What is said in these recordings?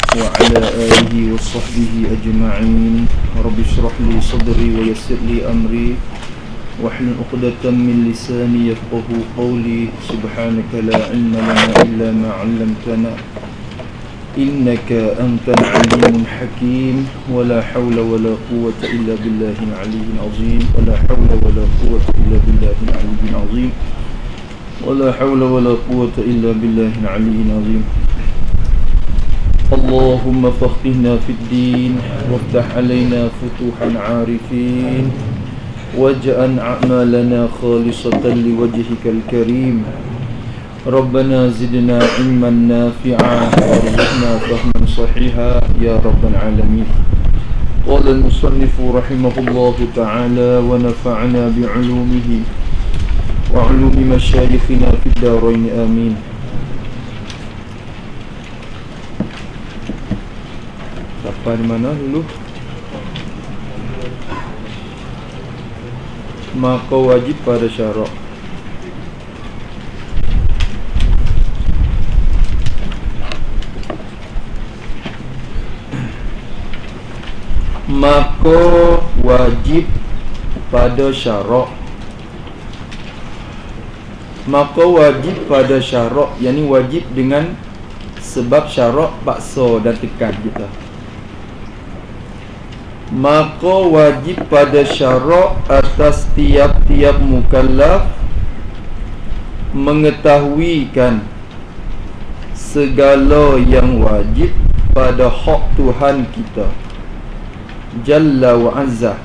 وعلى آله وصحبه أجمعين. رب اشرح لي صدري ويسر لي أمري واحلل عقدة من لساني يفقه قولي. سبحانك لا علم لنا إلا ما علمتنا إنك أنت العليم الحكيم. ولا حول ولا قوة إلا بالله العلي العظيم. ولا حول ولا قوة إلا بالله العلي العظيم. ولا حول ولا قوة إلا بالله العلي العظيم. اللهم فقهنا في الدين وافتح علينا فتوح العارفين واجعل أعمالنا خالصة لوجهك الكريم. ربنا زدنا علما نافعا وارزقنا فهما صحيحا يا رب العالمين. قال المصنف رحمه الله تعالى ونفعنا بعلومه وعلوم مشايخنا في الدارين آمين. Sampai di mana dulu? Maka wajib pada syarak. Maka wajib pada syarak. Maka wajib pada syarak, yakni wajib dengan sebab syarak paksa dan tekan kita. Maka wajib pada syarak atas tiap-tiap mukallaf mengetahuikan segala yang wajib pada hak Tuhan kita Jalla wa Azza,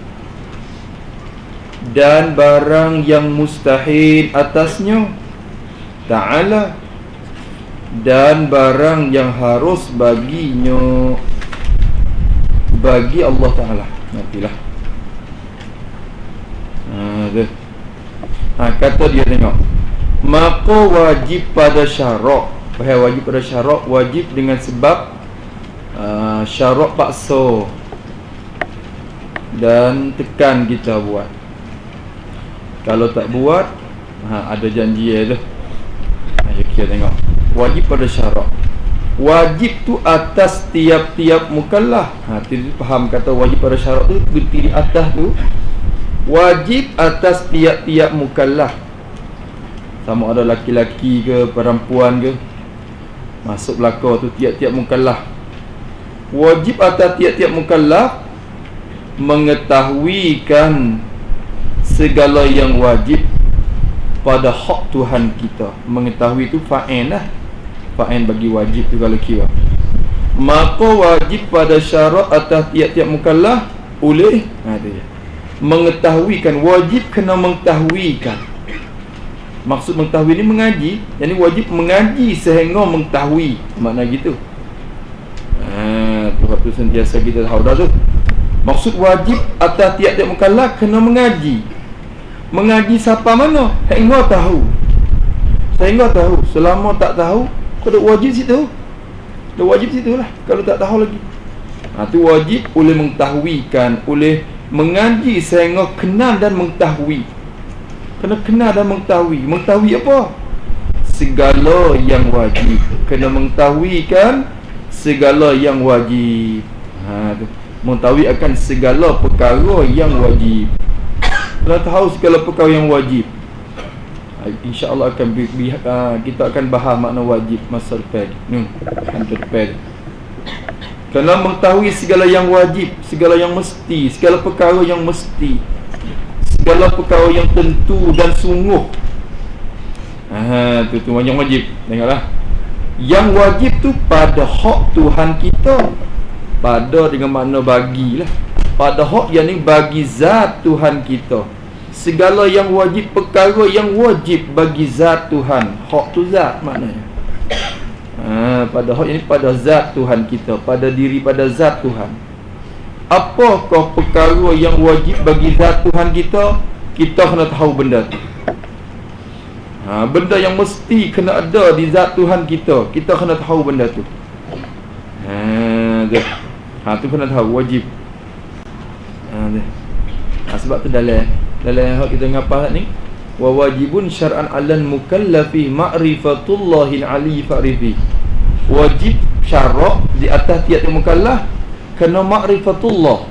dan barang yang mustahil atasnya Ta'ala, dan barang yang harus baginya bagi Allah Ta'ala. Nantilah kata dia, tengok. Maka wajib pada syarak. Wajib pada syarak, wajib dengan sebab syarak paksa dan tekan kita buat. Kalau tak buat, ada janji tu. Kita tengok. Wajib pada syarak. Wajib tu atas tiap-tiap mukallaf. Kita faham kata wajib pada syarak tu berarti di atas tu wajib atas tiap-tiap mukallaf. Sama ada laki-laki ke perempuan ke, masuk belaka tu tiap-tiap mukallaf. Wajib atas tiap-tiap mukallaf mengetahuikan segala yang wajib pada hak Tuhan kita. Mengetahui tu fa'in lah. Fa'in bagi wajib tu kalau kira. Maka wajib pada syarat atas tiap-tiap mukallaf oleh mengetahuikan. Wajib kena mengetahuikan. Maksud mengetahui ni mengaji. Jadi wajib mengaji sehingga mengetahui. Makna gitu. Tu sentiasa kita tahu dah tu. Maksud wajib atas tiap-tiap mukallaf kena mengaji. Mengaji siapa mana? Hingga tahu. Sehingga tahu. Selama tak tahu, kau wajib situ. Dah wajib situ lah. Kalau tak tahu lagi, tu wajib oleh mengetahuikan, oleh mengaji sehingga kenal dan mengetahui. Kena kenal dan mengetahui. Mengetahui apa? Segala yang wajib. Kena mengetahuikan segala yang wajib. Tu. Mengetahui akan segala perkara yang wajib. Kena tahu segala perkara yang wajib. InsyaAllah akan kita akan bahas makna wajib masa depan. Depan. Kena mengetahui segala yang wajib, segala yang mesti, segala perkara yang mesti, segala perkara yang tentu dan sungguh. Tu yang wajib. Tengoklah. Yang wajib tu pada hak Tuhan kita. Pada dengan makna bagilah. Pada hak yang ni bagi zat Tuhan kita. Segala yang wajib, perkara yang wajib bagi zat Tuhan. Hak tu zat maknanya. Pada hak ini pada zat Tuhan kita, pada diri, pada zat Tuhan. Apakah perkara yang wajib bagi zat Tuhan kita? Kita kena tahu benda tu. Benda yang mesti kena ada di zat Tuhan kita, kita kena tahu benda tu. Tu kena tahu, wajib. Sebab tu dalam hak kita ngapa ni, wa wajibun syar'an 'alal mukallafi ma'rifatullahil 'ali fa'rifi. Wajib syarak di atas tiap-tiap mukallaf kena ma'rifatullah.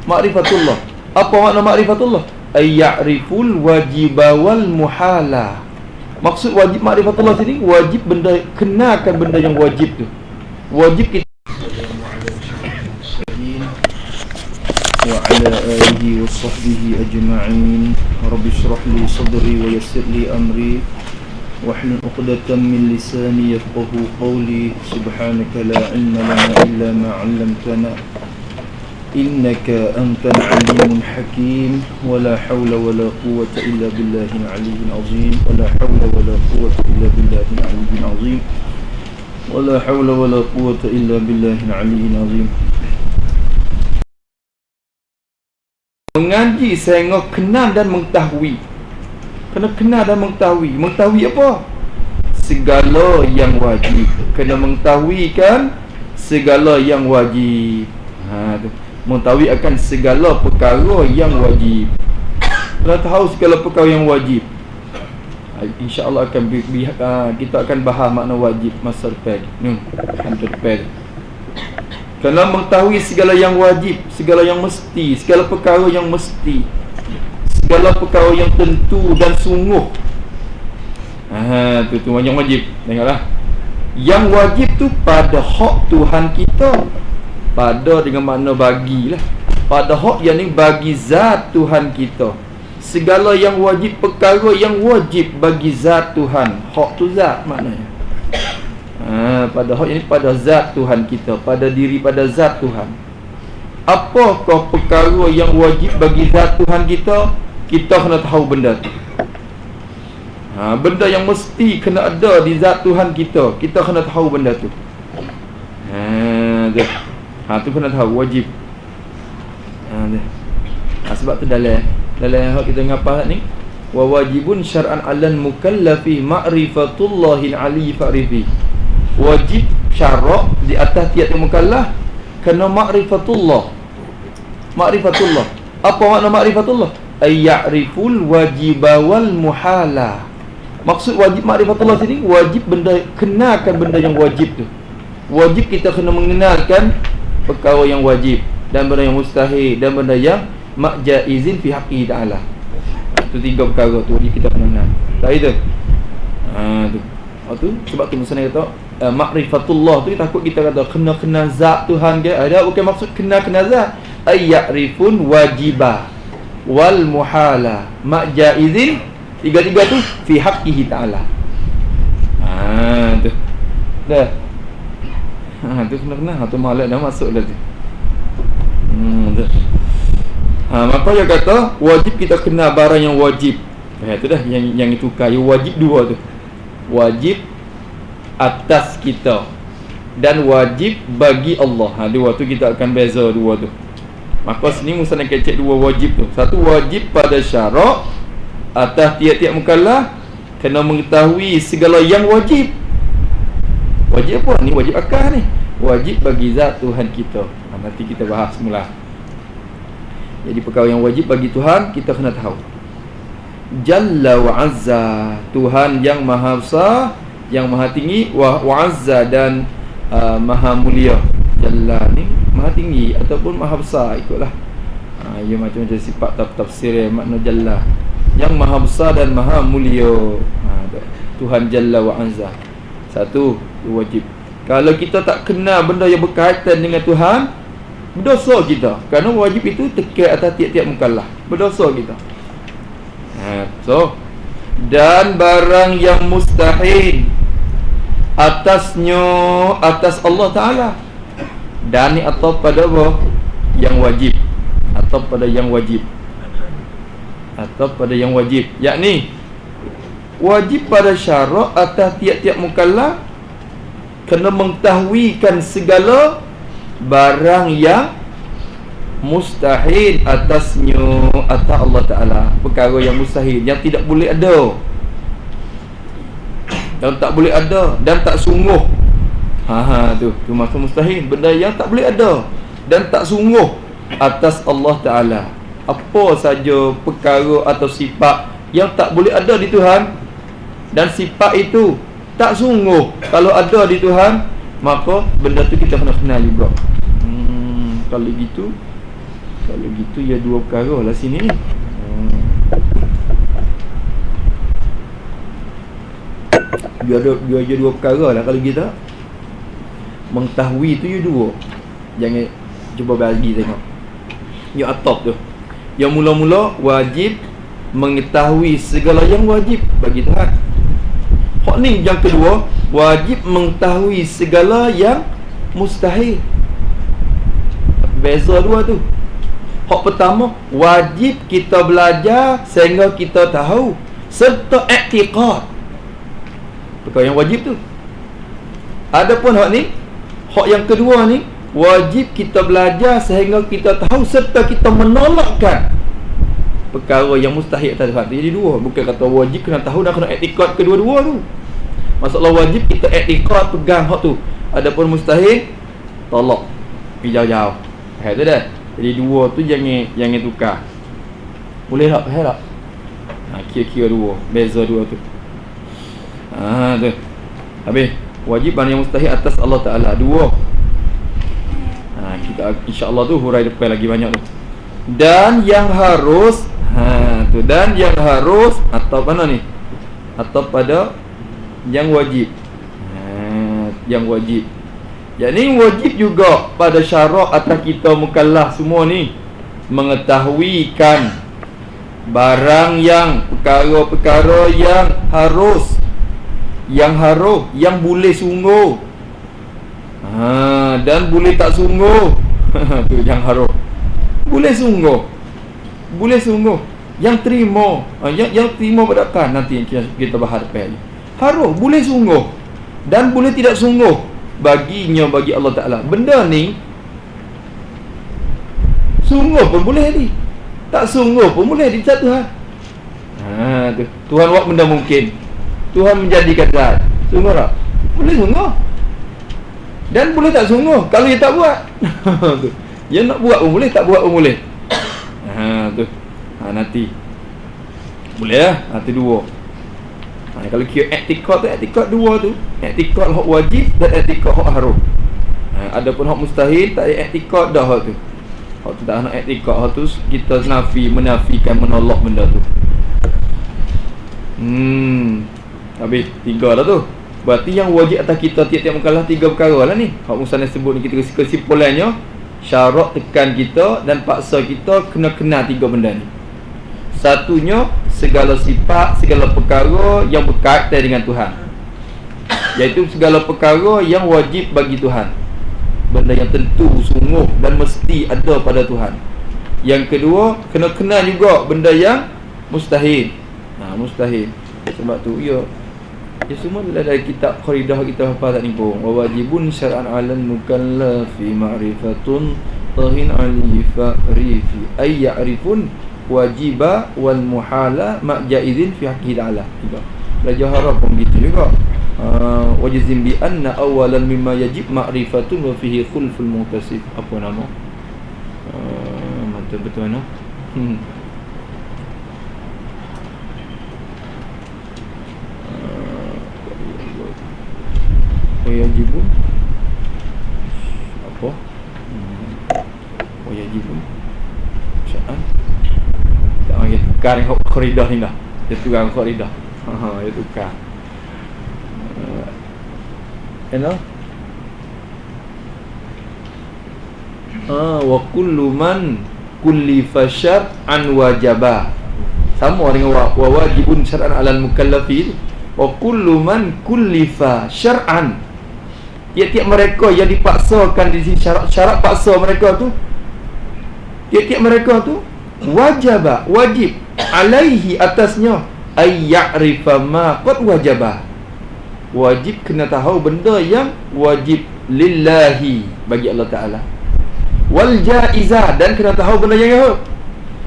Ma'rifatullah. Apa makna ma'rifatullah? Ay ya'riful wajiba wal muhala. Maksud wajib ma'rifatullah sini, wajib benda, kenakan benda yang wajib tu. Wajib kita wa ala alihi wa sahbihi ajma'in. Rabbi shrah li sadri wa yassir li amri wahlul 'uqdatam min lisani yafqahu qawli. Subhanaka la ilma lana illa ma 'allamtana innaka antal alimul hakim. Wala hawla wala quwwata illa billahil aliyyil azim. Wala hawla wala quwwata illa billahil aliyyil azim. Wala hawla wala quwwata illa billahil aliyyil azim. Mengaji sehingga kenal dan mengetahui. Kena kenal dan mengetahui. Mengetahui apa? Segala yang wajib. Kena mengetahui kan segala yang wajib. Tu. Mengetahui akan segala perkara yang wajib. Kena tahu segala perkara yang wajib. InsyaAllah akan kita akan bahas makna wajib masa depan. Depan. Kena mengetahui segala yang wajib, segala yang mesti, segala perkara yang mesti, segala perkara yang tentu dan sungguh. Tu yang wajib. Tengoklah. Yang wajib tu pada hak Tuhan kita. Pada dengan makna bagilah. Pada hak yang ni bagi zat Tuhan kita. Segala yang wajib, perkara yang wajib bagi zat Tuhan. Hak tu zat maknanya. Pada hak ini pada zat Tuhan kita, pada diri, pada zat Tuhan. Apakah perkara yang wajib bagi zat Tuhan kita? Kita kena tahu benda tu. Benda yang mesti kena ada di zat Tuhan kita, kita kena tahu benda tu. Tu kena tahu wajib. Sebab tu dalam hak kita ngapa ni, wa wajibun syar'an 'alal mukallafi ma'rifatullahil 'ali fa'rifi. Wajib syarak di atas tiap-tiap mukallaf kena ma'rifatullah. Ma'rifatullah. Apa makna ma'rifatullah? Ay ya'riful wajiba wal muhala. Maksud wajib ma'rifatullah sini, wajib benda, kenalkan benda yang wajib tu. Wajib kita kena mengenalkan perkara yang wajib dan benda yang mustahil dan benda yang ma'jaizin fi haqqi ta'ala. Itu tiga perkara tu wajib kita kena kenal. Tak itu? Tu sebab tu musnah kata ma'rifatullah tu takut kita kata kena kenal zat Tuhan ke. Ada bukan maksud kenal zat. Ay ya'rifun wajiba wal muhala ma'jaizin. Tiga-tiga tu fi haqqihi ta'ala. Tu. Dah. Tu kena kenal. Tu malak dah masuk dah tu. Tu. Maka dia kata wajib kita kenal barang yang wajib. Tu dah yang itu kaya wajib dua tu. Wajib atas kita dan wajib bagi Allah. Dua tu kita akan beza dua tu. Maka sini Musa nak kecek dua wajib tu. Satu wajib pada syarak atas tiap-tiap mukallaf kena mengetahui segala yang wajib. Wajib apa? Ni wajib akal ni. Wajib bagi zat Tuhan kita. Nanti kita bahas semula. Jadi perkara yang wajib bagi Tuhan kita kena tahu. Jalla wa azza, Tuhan yang maha besar, yang maha tinggi, wa azza dan maha mulia. Jalla ni maha tinggi ataupun maha besar, ikutlah. Ia macam-macam sifat tafsir makna jalla, yang maha besar dan maha mulia. Tuhan Jalla wa azza. Satu, wajib. Kalau kita tak kenal benda yang berkaitan dengan Tuhan, berdosa kita. Kerana wajib itu tekat atas tiap-tiap mukallaf. Berdosa kita. Dan barang yang mustahil atasnya, atas Allah Ta'ala. Dan ni atau pada apa? Yang wajib. Atau pada yang wajib. Atau pada yang wajib, yakni wajib pada syarak atas tiap-tiap mukallaf kena mengetahuikan segala barang yang mustahil atasnya, atas Allah Ta'ala. Perkara yang mustahil, yang tidak boleh ada, yang tak boleh ada dan tak sungguh. Tu maksud mustahil, benda yang tak boleh ada dan tak sungguh atas Allah Ta'ala. Apa saja perkara atau sifat yang tak boleh ada di Tuhan, dan sifat itu tak sungguh kalau ada di Tuhan, maka benda tu kita kena kenal juga. Kalau gitu ya dua perkara lah sini ni. Dia ada dua perkara lah kalau kita mengetahui tu ya dua. Jangan cuba bagi tengok. Yang atop tu. Yang mula-mula wajib mengetahui segala yang wajib bagi Tuhan. Hak ni yang kedua, wajib mengetahui segala yang mustahil. Beza dua tu. Hak pertama, wajib kita belajar sehingga kita tahu serta i'tiqad. Perkara yang wajib tu. Adapun hak ni, hak yang kedua ni, wajib kita belajar sehingga kita tahu serta kita menolakkan perkara yang mustahil atas Tuhan. Jadi dua, bukan kata wajib kena tahu dan kena i'tiqad kedua-dua tu. Masalah wajib kita i'tiqad pegang hak tu. Adapun mustahil tolak pergi jauh-jauh. Tu dah. Jadi dua tu jangan tukar. Boleh tak? Faham tak? Kira-kira dua, beza dua tu. Tu. Habis wajib dan yang mustahil atas Allah Ta'ala. Dua. Kita insya-Allah tu hurai depan lagi banyak tu. Dan yang harus tu, dan yang harus atau mana ni? Atau pada yang wajib. Yang wajib. Yang ni wajib juga pada syarak atas kita mukallaf semua ni mengetahuikan barang yang perkara-perkara yang harus, yang boleh sungguh, dan boleh tak sungguh. Tu yang harus. Boleh sungguh, yang terima, yang terima berdakan nanti kita bahas depan ni. Harus boleh sungguh dan boleh tidak sungguh baginya, bagi Allah Ta'ala. Benda ni sungguh pun boleh jadi, tak sungguh pun boleh jadi satu hal. Tu Tuhan buat benda mungkin, Tuhan menjadikan zat. Sungguh tak? Boleh sungguh dan boleh tak sungguh kalau dia tak buat. Tu dia nak buat pun boleh, tak buat pun boleh. Tu nanti boleh lah. Tu dua. Kalau kira i'tiqad tu, i'tiqad dua tu. I'tiqad hak wajib dan i'tiqad hak haram. Adapun hak mustahil tak ada i'tiqad dah hak tu. Hak tu tak nak i'tiqad, hak tu kita menafikan, menolak benda tu. Habis tiga lah tu. Berarti yang wajib atas kita tiap-tiap mukallaf tiga perkara lah ni. Hak musannaf sebut ni, kita kesimpulannya syarat tekan kita dan paksa kita kena kenal tiga benda ni. Satunya segala sifat, segala perkara yang berkaitan dengan Tuhan, iaitu segala perkara yang wajib bagi Tuhan, benda yang tentu, sungguh dan mesti ada pada Tuhan. Yang kedua, kena kenal juga benda yang mustahil. Mustahil. Sebab tu ya semua dari kitab qaidah kita hafal tak ni pun. Wa wajibun syar'an 'alal mukallafi ma'rifatun tahin 'ali fa'rifi ay ya'rifun wajiba wal muhala ma jaizin fi haqqi ta'ala. Tiga. Belajar harap pun gitu juga. Wajizim bi anna awalan mimma yajib ma'rifatun wa fihi khulful mutasif. Apa nama? Betul mana? Wajibun apa? Wajibun syar'an. Dia tukar yang kharidah ni dah. Dia tukar kharidah. Dia tukar. Wa kullu man kullifa syar'an wajaba. Sama dengan wajibun syar'an 'alal mukallafi. Wa kullu man kullifa syar'an. Tiap-tiap mereka yang dipaksakan di sini, syarat paksa mereka tu, tiap-tiap mereka tu wajib alaihi atasnya ay ya'rifa ma qad wajaba. Wajib kena tahu benda yang wajib lillahi, bagi Allah Ta'ala. Wal jaizah, dan kena tahu benda yang haram.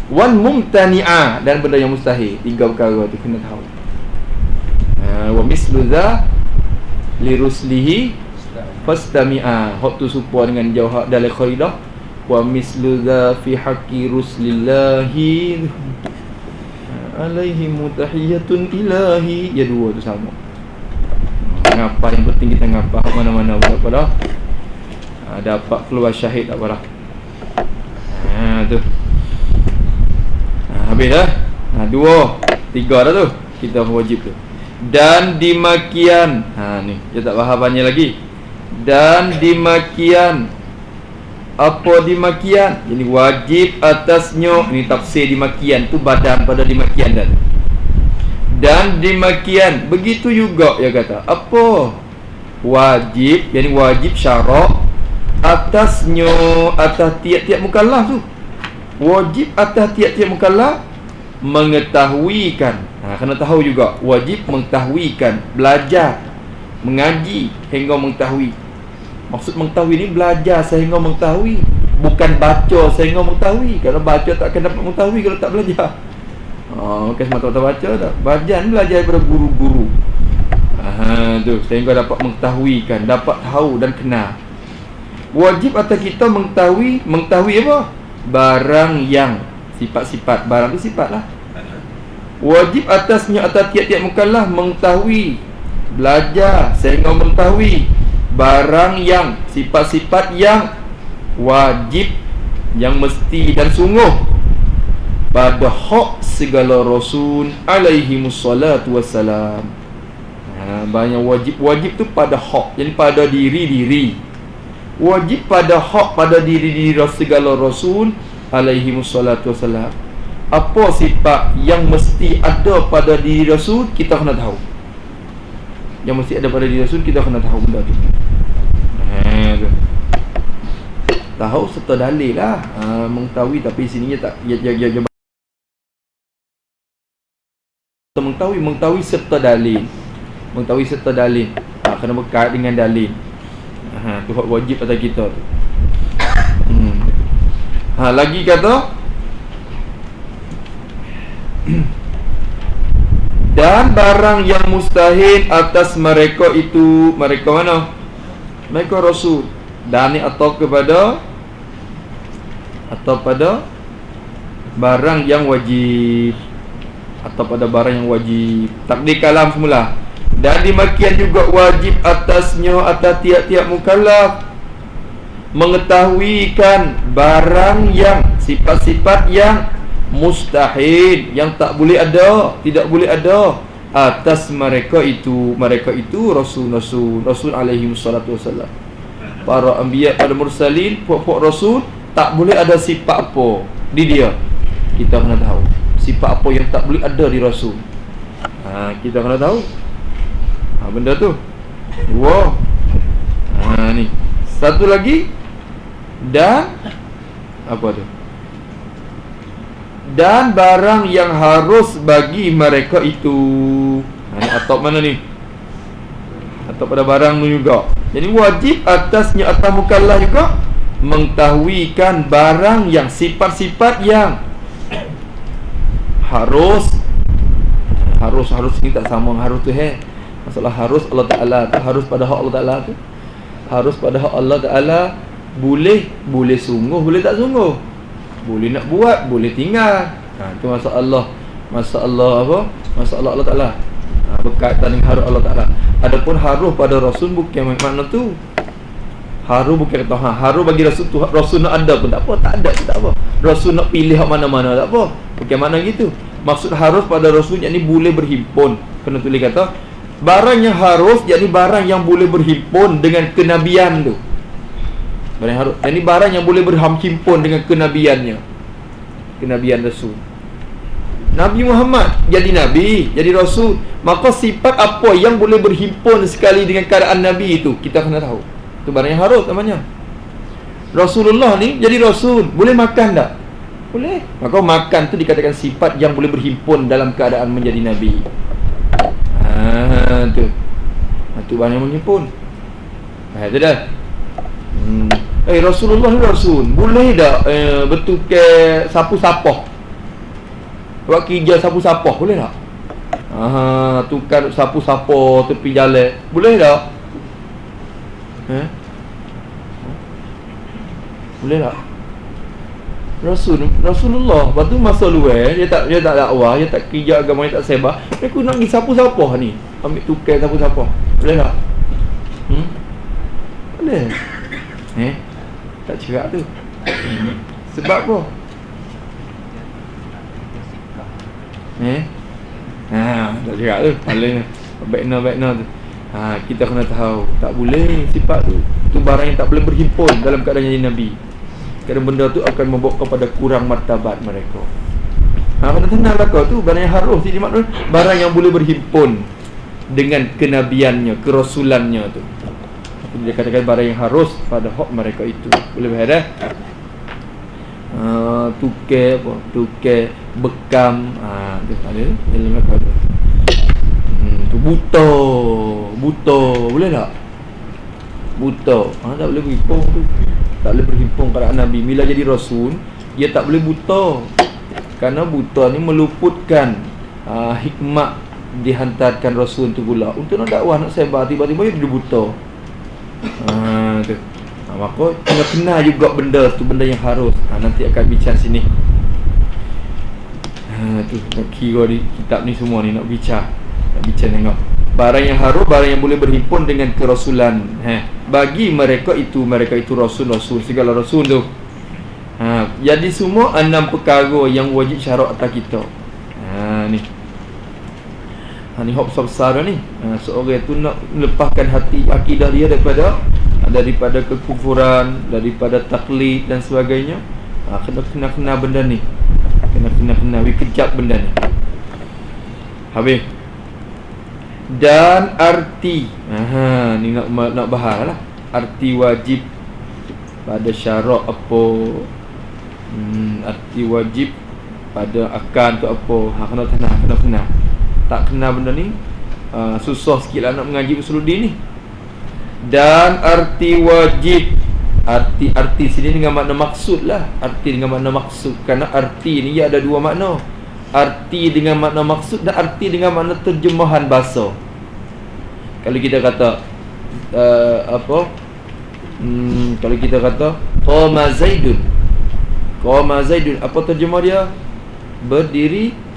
Wal mumtani'ah, dan benda yang mustahil. Tiga perkara tu kena tahu. Wa mislu dha li ruslihi fastami'a. Hak tu serupa dengan jawab dalam khaidah. Wa mislu dha fi haqqi ruslillahi alaihi mutahiyatun ilahi. Ya dua tu sama. ngapa, yang penting kita ngapa mana-mana apa dah. Dapat keluar syahid tak apa dah. Tu. Habis dah. 2, 3 dah tu. Kita wajib tu. Dan dimakian. Ni, dia tak faham banyak lagi. Dan dimakian. Apa dimakian? Jadi wajib atasnya. Ini tafsir dimakian tu badan pada dimakian dah. Dan dimakian. Begitu juga dia kata. Apa? Wajib, yani wajib syarak atasnya, atas tiap-tiap mukallaf tu. Wajib atas tiap-tiap mukallaf mengetahuikan. Kena tahu juga. Wajib mengetahuikan, belajar, mengaji hingga mengetahui. Maksud mengetahui ni belajar sehingga mengetahui, bukan baca sehingga mengetahui. Kalau baca tak akan dapat mengetahui kalau tak belajar. Bukan semata-mata baca tak. Belajar daripada guru-guru. Tu sehingga dapat mengetahuikan, dapat tahu dan kenal. Wajib atas kita mengetahui apa? Barang yang sifat-sifat. Barang tu sifat lah. Wajib atasnya, atas tiap-tiap mukallaf mengetahui, belajar sehingga mengetahui barang yang sifat-sifat yang wajib, yang mesti dan sungguh pada hak segala rasul alaihimussalatu wassalam. Banyak wajib tu pada hak, jadi pada diri-diri. Wajib pada hak, pada diri-diri segala rasul alaihimussalatu wassalam. Apa sifat yang mesti ada pada diri rasul, kita kena tahu. Yang mesti ada pada diri rasul, kita kena tahu benda tu. Tahu serta dalil lah. Mengetahui tapi sininya tak mengetahui serta dalil. Mengetahui serta dalil. Kena berkait dengan dalil. Tu hak wajib atas kita tu. Lagi kata dan barang yang mustahil atas mereka itu. Mereka mana? Mereka rasul. Dan ni atau pada barang yang wajib, atau pada barang yang wajib. Takdir kalam semula. Dan demikian juga wajib atasnya, atas tiap-tiap mukallaf mengetahuikan barang yang sifat-sifat yang mustahil, yang tak boleh ada, tidak boleh ada atas mereka itu. Mereka itu rasul alaihi wassalatu wassalam. Para anbiya, pada mursalin, puak-puak rasul tak boleh ada sifat apa di dia. Kita kena tahu sifat apa yang tak boleh ada di rasul. Kita kena tahu benda tu. Dua. Ni satu lagi. Dan apa tu? Dan barang yang harus bagi mereka itu. Ni atau mana ni? Atau pada barang tu juga. Jadi wajib atasnya, atas mukallaf juga mengetahuikan barang yang sifat-sifat yang harus ni tak sama harus tu masalah harus Allah Ta'ala tu, harus pada hak Allah Ta'ala tu, harus pada hak Allah Ta'ala. Boleh sungguh, boleh tak sungguh, boleh nak buat, boleh tinggal. Itu masalah apa? Masalah Allah Ta'ala. Berkaitan dengan harus Allah Ta'ala. Adapun haruh pada rasul bukan makna tu. Haruh bukan kata haruh bagi rasul tu, rasul nak ada pun tak apa, tak ada pun tak apa. Rasul nak pilih hak mana-mana tak apa. Bukan makna gitu. Maksud harus pada rasul yakni boleh berhimpun. Kena tulis kata barang yang harus, yakni barang yang boleh berhimpun dengan kenabian tu. Barang harus, yakni barang yang boleh berhimpun dengan kenabiannya. Kenabian rasul. Nabi Muhammad jadi Nabi, jadi Rasul. Maka sifat apa yang boleh berhimpun sekali dengan keadaan Nabi itu, kita kena tahu. Itu barang yang harus namanya. Rasulullah ni jadi Rasul, boleh makan tak? Boleh. Maka makan tu dikatakan sifat yang boleh berhimpun dalam keadaan menjadi Nabi. Tu barang yang berhimpun. Itu dah. Rasulullah ni Rasul, boleh tak bertukar sapu-sapah? Buat kerja sapu-sapah, boleh tak? Tukar sapu-sapah tepi jalan, boleh tak? Boleh tak? Rasulullah, lepas tu masa luar dia tak dakwah, dia tak kerja agama, dia tak sebar. Dia nak pergi sapu-sapah ni, ambil tukar sapu-sapah, boleh tak? boleh. Tak cerak tu. Sebab apa? Tak cerak tu. Paling baikna tu. Kita kena tahu tak boleh sifat tu. Itu barang yang tak boleh berhimpun dalam keadaan jadi Nabi. Kerana benda tu akan membawa kepada kurang martabat mereka. Kena tenanglah kau tu. Barang yang harus jadi makna barang yang boleh berhimpun dengan kenabiannya, kerasulannya tu. Dia katakan barang yang harus pada hak mereka itu. Boleh faham dah? Tukar bekam, tu ada dalam mereka tu. Tu buta boleh tak? Buta tak boleh berhimpun tu. Tak boleh berhimpun kepada Nabi. Bila jadi rasul, dia tak boleh buta. Kerana buta ni meluputkan hikmat dihantarkan rasul tu pula. Untuk nak dakwah, nak sebar, tiba-tiba dia buta. Tu. Maka kena juga benda tu, benda yang harus. Nanti akan bincang sini. Tu nak kira di kitab ni semua ni nak bincang. Nak bincang tengok. Barang yang harus, barang yang boleh berhimpun dengan kerasulan. Bagi mereka itu rasul-rasul, segala rasul tu. Jadi semua 6 perkara yang wajib syarat atas kita. Ni. Ni hak besar ni. Seorang tu nak lepaskan hati akidah dia daripada kekufuran, daripada taklid dan sebagainya. Kena benda ni. Kena kejap benda ni. Habis. Dan arti. Ni nak bahas lah. Arti wajib pada syarat apa? Arti wajib pada akan tu apa? Kena tenang. Tak kena benda ni, susah sikit lah nak mengaji usuluddin ni. Dan arti wajib, arti sini dengan makna maksud lah. Arti dengan makna maksud. Kerana arti ni ada dua makna. Arti dengan makna maksud dan arti dengan makna terjemahan bahasa. Kalau kita kata kalau kita kata qama Zaidun, apa terjemah dia? Berdiri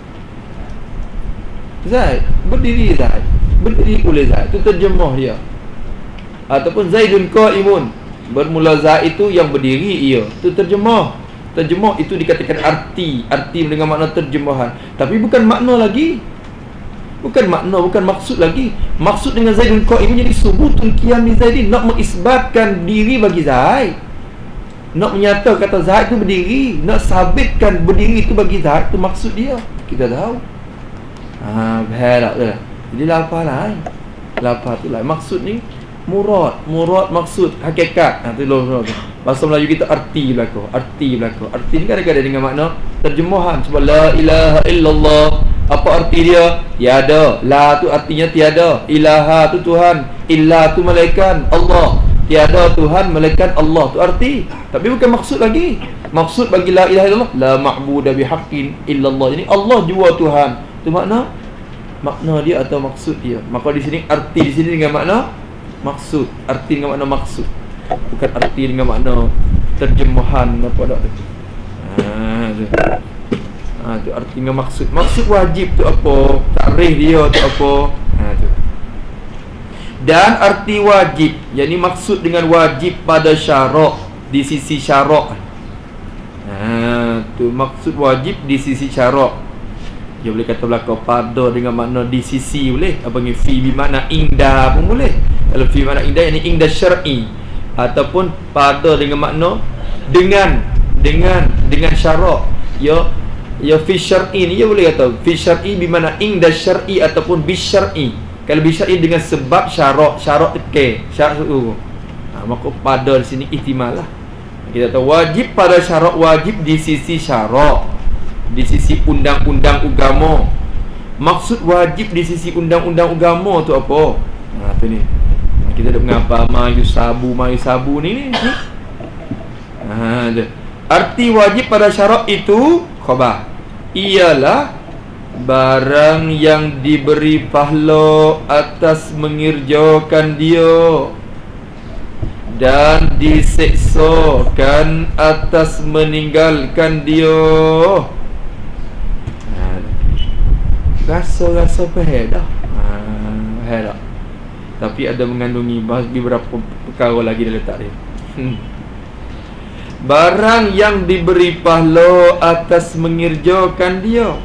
Zaid. Berdiri oleh Zaid, itu terjemah dia. Ataupun Zaidun qaimun, bermula Zaid itu yang berdiri ia, itu terjemah itu dikatakan arti dengan makna terjemahan. Tapi bukan makna lagi. Bukan maksud lagi. Maksud dengan Zaidun qaimun jadi subutul qiyam li Zaidin, nak mengisbatkan diri bagi Zaid. Nak menyata kata Zaid itu berdiri, nak sabitkan berdiri itu bagi Zaid, itu maksud dia. Kita tahu. Berak tu lah. Jadi lapar lah. Lapar tu lah. Maksud ni murad, maksud, hakikat. Tu loh. Bahasa Melayu kita arti belaka. Arti ni kadang-kadang dengan makna terjemahan. Sebab la ilaha illallah, apa arti dia? Tiada. La tu artinya tiada. Ilaha tu Tuhan. Illa tu malaikat Allah. Tiada Tuhan malaikat Allah, tu arti. Tapi bukan maksud lagi. Maksud bagi la ilaha illallah, la ma'budu bihaqqin illallah. Jadi Allah jua Tuhan. Itu makna dia atau maksud dia. Maka di sini arti di sini dengan makna maksud. Arti dengan makna maksud. Bukan arti dengan makna terjemahan apa dak tu. Tu arti dengan maksud. Maksud wajib tu apa? Takrif dia tu apa? Tu. Dan arti wajib, yakni maksud dengan wajib pada syarak, di sisi syarak. Tu maksud wajib di sisi syarak. Dia boleh kata belaka pada dengan makna di sisi boleh. Apa panggil fi bermakna inda pun boleh. Kalau fi bermakna inda, yakni inda syar'i, ataupun pada dengan makna dengan syarak. Ya fi syar'i ni dia boleh kata fi syar'i bermakna inda syar'i ataupun bi syar'i. Kalau bi syar'i dengan sebab syarak teke syarak tu. Maka pada di sini ihtimal lah. Kita tahu wajib pada syarak, wajib di sisi syarak, di sisi undang-undang agama. Maksud wajib di sisi undang-undang agama tu apa? Tu ni. Kita duk mengapa mayu sabu ni. Arti wajib pada syarak itu khabar. Ialah barang yang diberi pahala atas mengerjakan dia dan diseksakan atas meninggalkan dia. Rasa faham dah. Faham tak? Tapi ada mengandungi beberapa perkara lagi dia letak dia. Barang yang diberi pahala atas mengerjakan dia.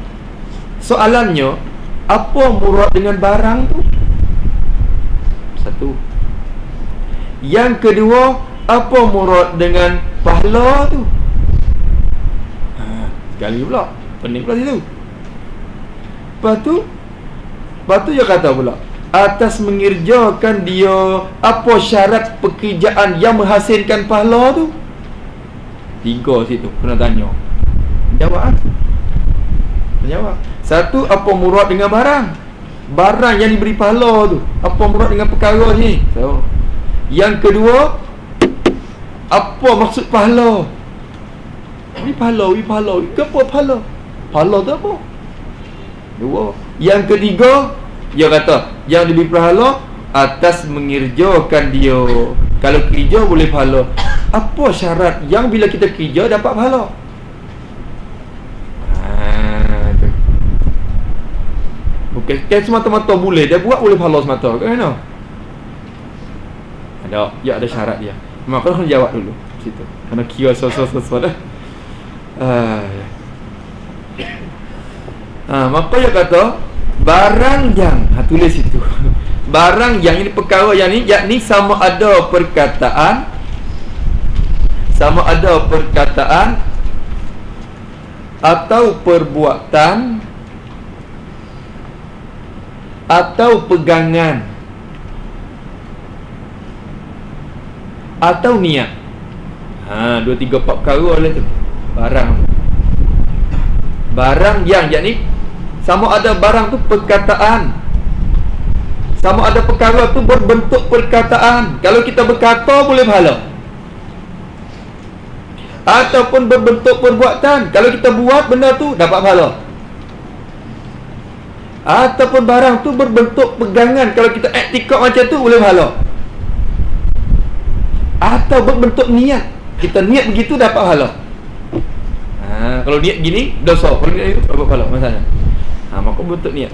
Soalannya, apa murad dengan barang tu? Satu. Yang kedua, apa murad dengan pahala tu? Sekali pula, pening pula situ. Lepas tu dia kata pula, atas mengerjakan dia, apa syarat pekerjaan yang menghasilkan pahala tu? 3 situ, kena tanya. Jawab. Jawab. Satu, apa murad dengan barang? Barang yang diberi pahala tu, apa murad dengan perkara ni? So, yang kedua, apa maksud pahala? Ni pahala. Apa pahala? Pahala tu apa? 2. Yang ketiga, dia kata yang diberi pahala atas mengerjakan dia. Kalau kerja boleh pahala. Apa syarat yang bila kita kerja dapat pahala? Bukan semata-mata boleh dia buat, boleh pahala semata. Kan? Ada syarat dia. Maka kena jawab dulu situ. Kena kira so-so dah. Maka dia kata barang yang tulis itu. Barang yang ini perkara yang ni, yakni sama ada perkataan atau perbuatan atau pegangan atau niat. 2, 3, 4 perkara lah tu. Barang yang yakni sama ada barang tu perkataan, sama ada perkara tu berbentuk perkataan. Kalau kita berkata boleh pahala, ataupun berbentuk perbuatan. Kalau kita buat benda tu dapat pahala. Ataupun barang tu berbentuk pegangan. Kalau kita iktikad macam tu boleh pahala. Atau berbentuk niat. Kita niat begitu dapat pahala. Kalau niat gini dosa. Kalau niat itu dapat pahala. Masalah. Maka bentuk niat.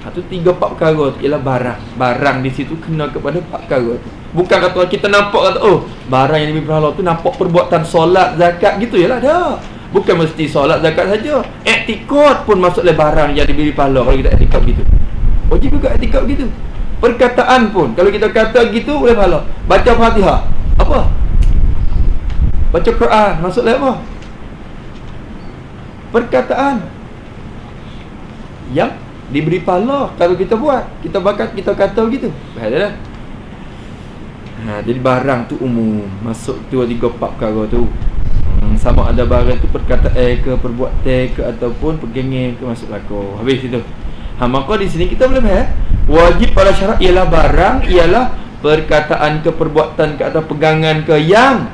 Itu 3-4 perkara tu ialah barang. Barang di situ kena kepada 4 perkara tu. Bukan kata kita nampak kata, oh, barang yang diberi pahala tu nampak perbuatan solat, zakat gitu yalah, dah. Bukan mesti solat, zakat saja. Iktikad pun masuk dalam barang yang diberi pahala kalau kita iktikad gitu. Wajib juga iktikad gitu. Perkataan pun kalau kita kata gitu boleh pahala. Baca Fatihah, apa? Baca Quran, masuk dalam apa? Perkataan yang diberi pahala kalau kita buat. Kita bakat, kita kata gitu. Baiklah. Jadi barang tu umum, masuk 2, 3, 4 perkara tu. Sama ada barang tu perkataan ke, perbuatan ke, ataupun pegangan ke, masuk laku. Habis itu. Maka di sini kita boleh faham, wajib pada syarat ialah barang, ialah perkataan ke, perbuatan ke, atau pegangan ke yang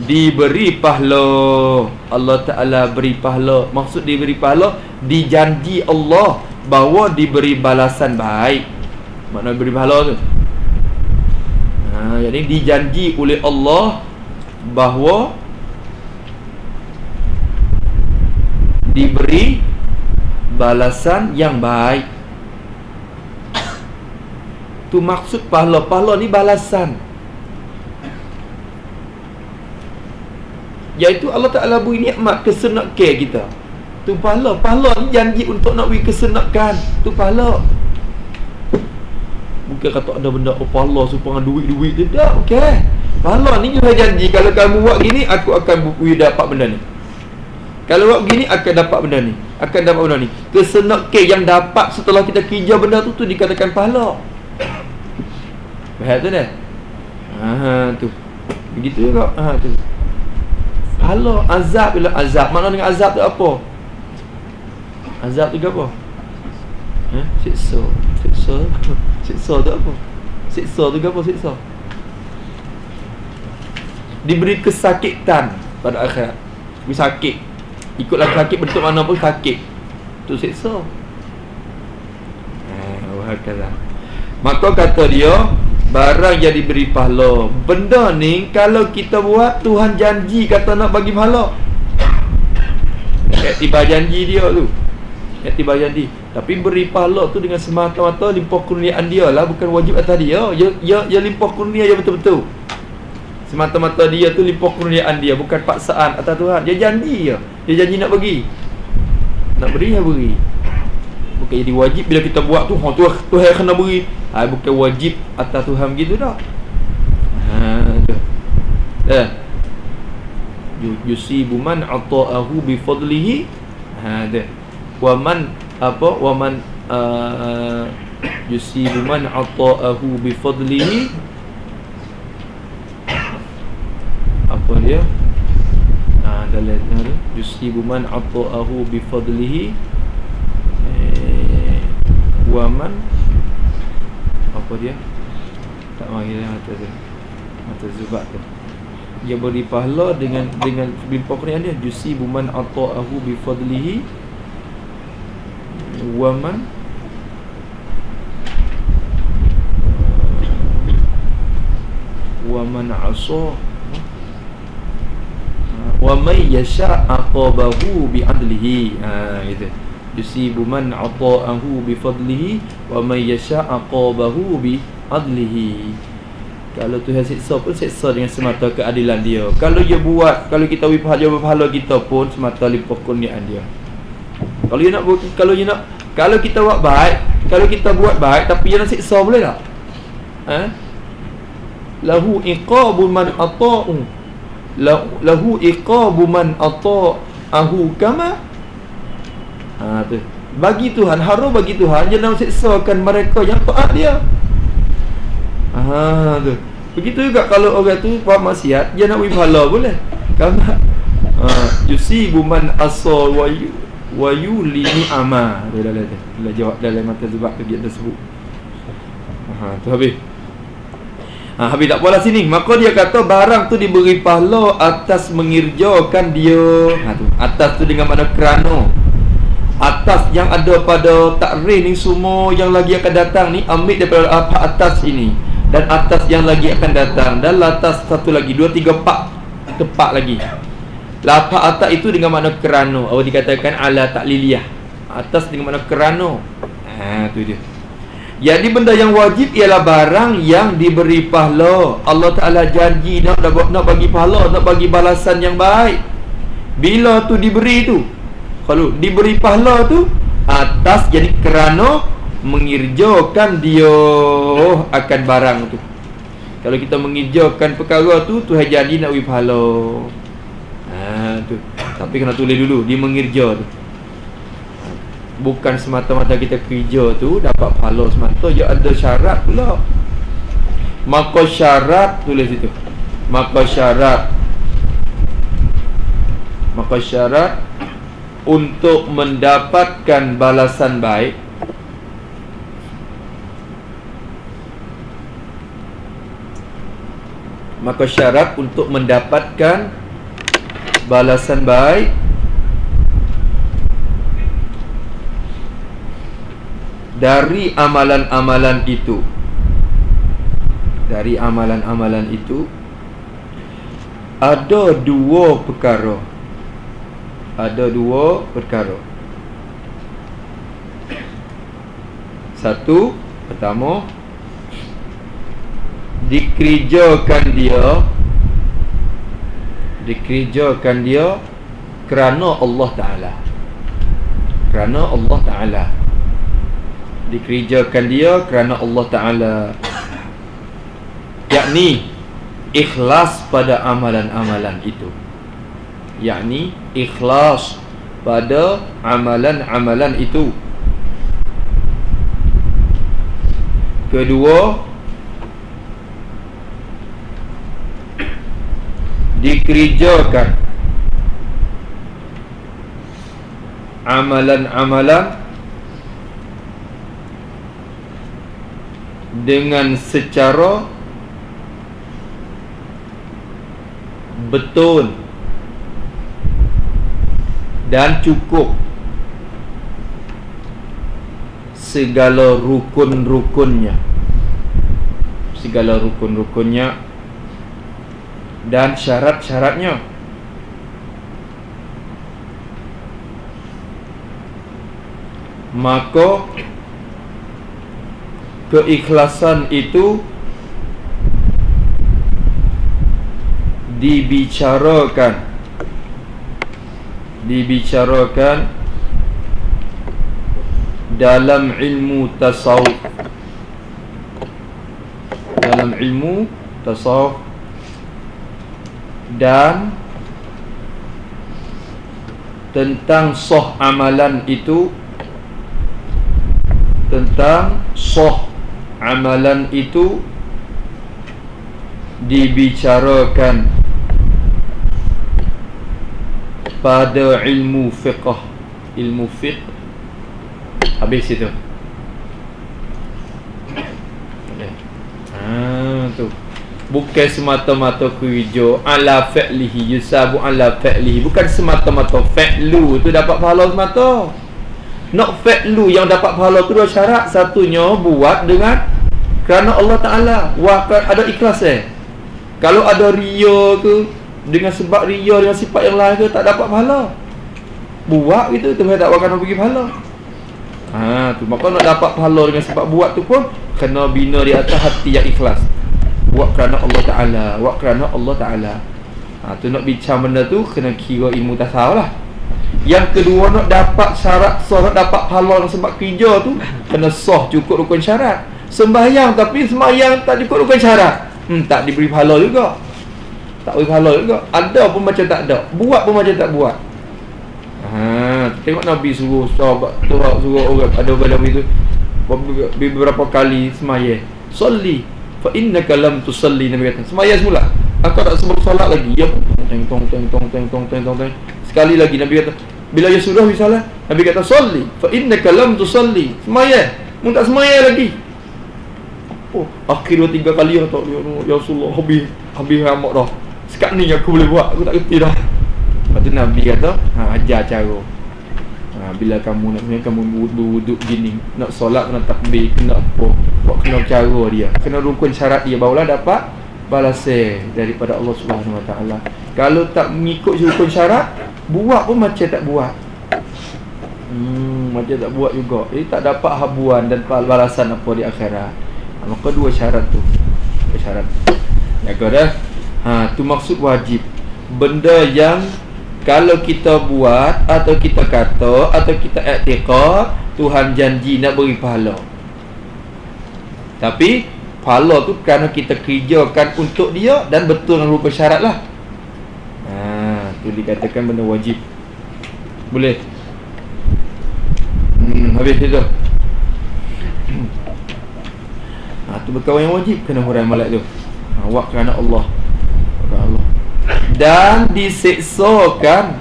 diberi pahala. Allah Ta'ala beri pahala. Maksud diberi pahala, dijanji Allah bahawa diberi balasan baik. Makna beri pahala tu, jadi dijanji oleh Allah bahawa diberi balasan yang baik. Tu maksud pahala. Pahala ni balasan, iaitu Allah Ta'ala beri nikmat kesenakan kita. Tu pahala. Pahala ni janji untuk nak beri kesenakan. Tu pahala. Bukan kata ada benda pahala supaya duit-duit tu. Tak, okey. Pahala ni juga janji, kalau kamu buat gini aku akan dapat benda ni. Kalau buat begini akan dapat benda ni, akan dapat benda ni. Kesenakan yang dapat setelah kita kerja benda tu dikatakan pahala. Faham tu dah? Tu. Begitu juga. Tu. Pahala. Azab ialah azab. Makna dengan azab tu apa? Azab tu apa? Siksa. Siksa tu apa? Siksa tu apa siksa? Diberi kesakitan pada akhirat. Beri sakit. Ikutlah sakit bentuk mana pun sakit. Tu siksa. Wahakala. Maka kata dia, barang yang diberi pahala. Benda ni kalau kita buat, Tuhan janji kata nak bagi pahala. Iktibar janji dia tu. Iktibar janji. Tapi beri pahala tu dengan semata-mata limpah kurniaan dia lah, bukan wajib atas dia. Ya limpah kurnia dia betul-betul. Semata-mata dia tu limpah kurniaan dia, bukan paksaan atas Tuhan. Dia janji je. Dia janji nak bagi. Nak beri, dia beri. Bukan jadi wajib bila kita buat tu, Tuhan kena beri. Bukan wajib atas Tuhan begitu dah. Yusibu man ata'ahu bi fadlihi. Wa man yusibu man ata'ahu bi fadlihi. Apa dia? Dalam tu yusibu man ata'ahu bi fadlihi wa man, apa dia? Tak mari dah mata zubat tu. Dia beri pahala dengan pokoknya dia yusibu man ata'ahu bi fadlihi wa man asa wa may yasha aqabahu bi adlihi. Gitu. Yusibu man ata'ahu bi fadlihi wa may yasha aqabahu bi adlihi. Kalau Tuhan siksa pun siksa dengan semata keadilan dia. Kalau dia buat, kalau kita pahala kita pun semata limpah kurniaan dia. Kalau kita buat baik tapi dia nak siksa, boleh tak? Lahu iqabu man ata'u, lahu iqabu man ata'ahu kama. Tu. Bagi Tuhan, harum bagi Tuhan, dia nak siksakan mereka yang taat dia. Tu. Begitu juga kalau orang tu buat maksiat, dia nak beri pahala, boleh? Kama yusibu man asa wa yuli ni'ama. Dia jawab dalam mata zubak tu dia tersebut. Tu habis. Habis tak apalah sini. Maka dia kata barang tu diberi pahala atas mengirjakan dia. Tu. Atas tu dengan makna kerana. Atas yang ada pada takrif ni semua yang lagi akan datang ni ambil daripada apa atas ini. Dan atas yang lagi akan datang. Dan atas satu lagi, 2, 3, 4 tepat lagi. Lafaz atas itu dengan makna kerana. Awak dikatakan ala takliliyah. Atas dengan makna kerana. Tu dia. Jadi benda yang wajib ialah barang yang diberi pahala. Allah Ta'ala janji nak bagi pahala, nak bagi balasan yang baik. Bila tu diberi tu, kalau diberi pahala tu atas, jadi kerana mengirjakan dia akan barang tu. Kalau kita mengirjakan perkara tu, Tuhan jadi nak beri pahala. Tu. Tapi kena tulis dulu dia mengirja tu. Bukan semata-mata kita kerja tu dapat pahala semata, dia ada syarat pula. Maka syarat, tulis itu. Maka syarat untuk mendapatkan balasan baik, maka syarat untuk mendapatkan balasan baik dari amalan-amalan itu, ada dua perkara. Satu, pertama, dikerjakan dia kerana Allah Ta'ala. Dikerjakan dia kerana Allah Ta'ala, yakni ikhlas pada amalan-amalan itu. Kedua, dikerjakan amalan-amalan dengan secara betul dan cukup segala rukun-rukunnya dan syarat-syaratnya. Maka keikhlasan itu dibicarakan dalam ilmu tasawuf, dan tentang sah amalan itu, dibicarakan pada ilmu fiqh. Habis itu. Tu bukan semata-mata kerja ala fa'lihi yusabu ala fa'lihi, bukan semata-mata fa'lu tu dapat pahala semata. Nak fa'lu yang dapat pahala tu dua syarat. Satunya buat dengan kerana Allah Ta'ala, ada ikhlas. Kalau ada ria ke, dengan sebab ria dengan sifat yang lain ke, tak dapat pahala. Buat gitu tu tak akan bagi pahala. Tu maka nak dapat pahala dengan sebab buat tu pun kena bina di atas hati yang ikhlas. Buat kerana Allah Ta'ala. Tu nak bincang benda tu kena kira ilmu tasawuf lah. Yang kedua, nak dapat syarat sah, nak dapat pahala dengan sebab kerja tu kena sah cukup rukun syarat. Sembahyang tapi sembahyang tak cukup rukun syarat, tak diberi pahala juga. Ada pun macam tak ada, buat pun macam tak buat. Tengok Nabi suruh sahabat, suruh orang ada balawi tu beberapa kali sembahyang. Solli fa innaka lam tusalli, Nabi kata sembahyang semula, aku tak sebelum solat lagi. Ya tong. Sekali lagi Nabi kata, bila dia sudah misalnya Nabi kata solli fa innaka lam tusalli, sembahyang, mu tak sembahyang lagi. Akhir 2-3 kali kata ya Rasulullah, habis amak dah. Sekarang ni aku boleh buat, aku tak kerti dah. Lepas tu Nabi kata, ajar cara. Bila kamu nak berwuduk gini, nak solat, kena takbir, kena apa, buat kena cara dia, kena rukun syarat dia, barulah dapat balasan daripada Allah Subhanahu Wa Taala. Kalau tak mengikut rukun syarat, buat pun macam tak buat. Macam tak buat juga. Jadi tak dapat habuan dan balasan apa di akhirat. Maka dua syarat tu. Jaga dah. Tu maksud wajib. Benda yang kalau kita buat atau kita kata atau kita i'tiqad, Tuhan janji nak beri pahala. Tapi pahala tu kerana kita kerjakan untuk dia dan betul dengan rupa syarat lah. Tu dikatakan benda wajib. Boleh. Habis itu. Tu berkawan yang wajib kena hurai malak tu. Awak kerana Allah. Dan diseksakan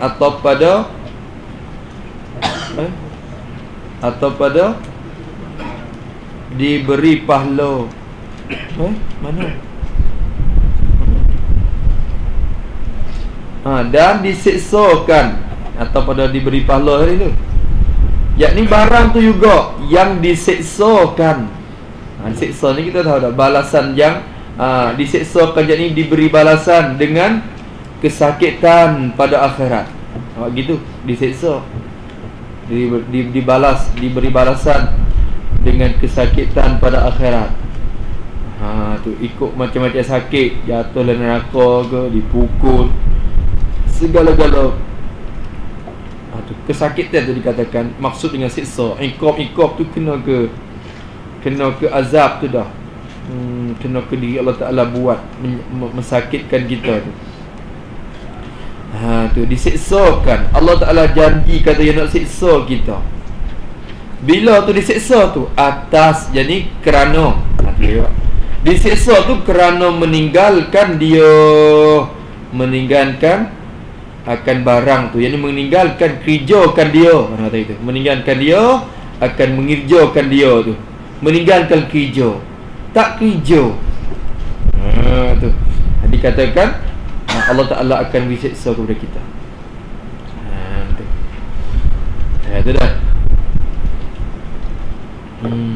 atau pada diberi pahala. Mana? Dan diseksakan atau pada diberi pahala hari tu, yakni barang tu juga yang diseksakan. Diseksa ni kita tahu dah, balasan yang diseksakan, yakni diberi balasan dengan kesakitan pada akhirat. Gitu, diseksa, diberi balasan dengan kesakitan pada akhirat. Tu ikut macam-macam sakit, jatuh dalam neraka ke, dipukul, segala-gala. Tu kesakitan tu dikatakan maksud dengan siksa. Iqab tu kena ke azab tu dah. Kena ke diri Allah Ta'ala buat mesakitkan kita tu. Tu diseksakan. Allah Ta'ala janji kata yang nak seksa kita. Bila tu diseksa tu atas, jadi kerana diseksa tu kerana meninggalkan akan barang tu, yang meninggalkan kerjakan dia. Kata itu, meninggalkan dia akan mengerjakan dia tu. Meninggalkan kerja, tak kerja. Tu dikatakan Allah Ta'ala akan diseksa kepada kita. Tu dah.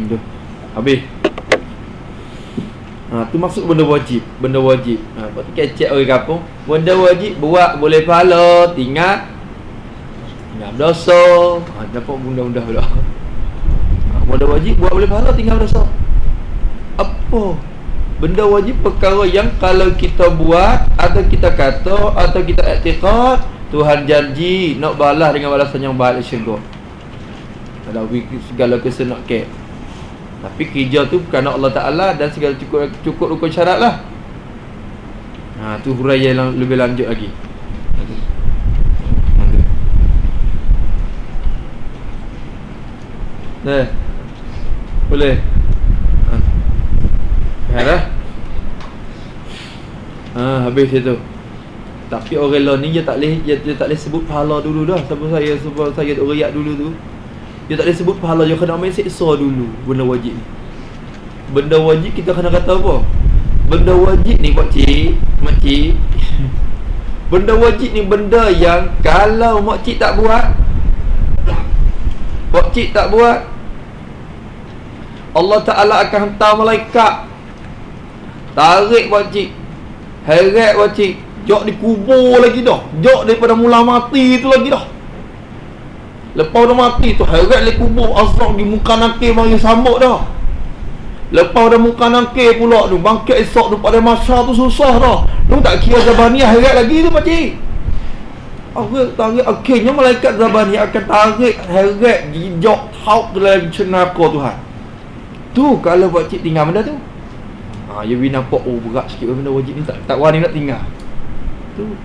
Tu habis. Tu maksud benda wajib. Lepas tu kecek orang kampung, benda wajib buat boleh pahala, tinggal berdosa. Dapat benda-benda pula. Benda wajib buat boleh pahala, tinggal berdosa. Apa? Benda wajib perkara yang kalau kita buat, atau kita kata, atau kita i'tiqad, Tuhan janji nak balas dengan balasan yang baik syurga. Kalau segala kesenok ke. Tapi kerja tu kerana Allah Ta'ala dan segala cukup rukun syarat lah. Tu huraian yang lebih lanjut lagi. Boleh. Dah. Habis itu. Tapi orang lain ni dia tak boleh sebut pahala dulu dah. Sebab saya tak riak dulu tu. Dia tak boleh sebut pahala, dia kena ambil siksa dulu benda wajib ni. Benda wajib kita kena kata apa? Benda wajib ni makcik. Benda wajib ni benda yang kalau makcik tak buat, Allah Ta'ala akan hantar malaikat tarik makcik, heret makcik, jok dikubur lagi dah, jok daripada mula mati tu lagi dah. Lepas dah mati tu heret le kubur, azab di muka nakir mari sambut dah. Lepas dah muka nakir pula tu bangkit esok tu pada masa tu susah dah. Tu tak kira Zabaniyah heret lagi tu makcik. Tarik akhirnya malaikat Zabaniyah akan tarik heret jok hauk dalam neraka Tuhan. Tu kalau makcik tinggal benda tu. Ya we nampak berat sikit benda wajib ni, tak wani nak tinggal. Tu.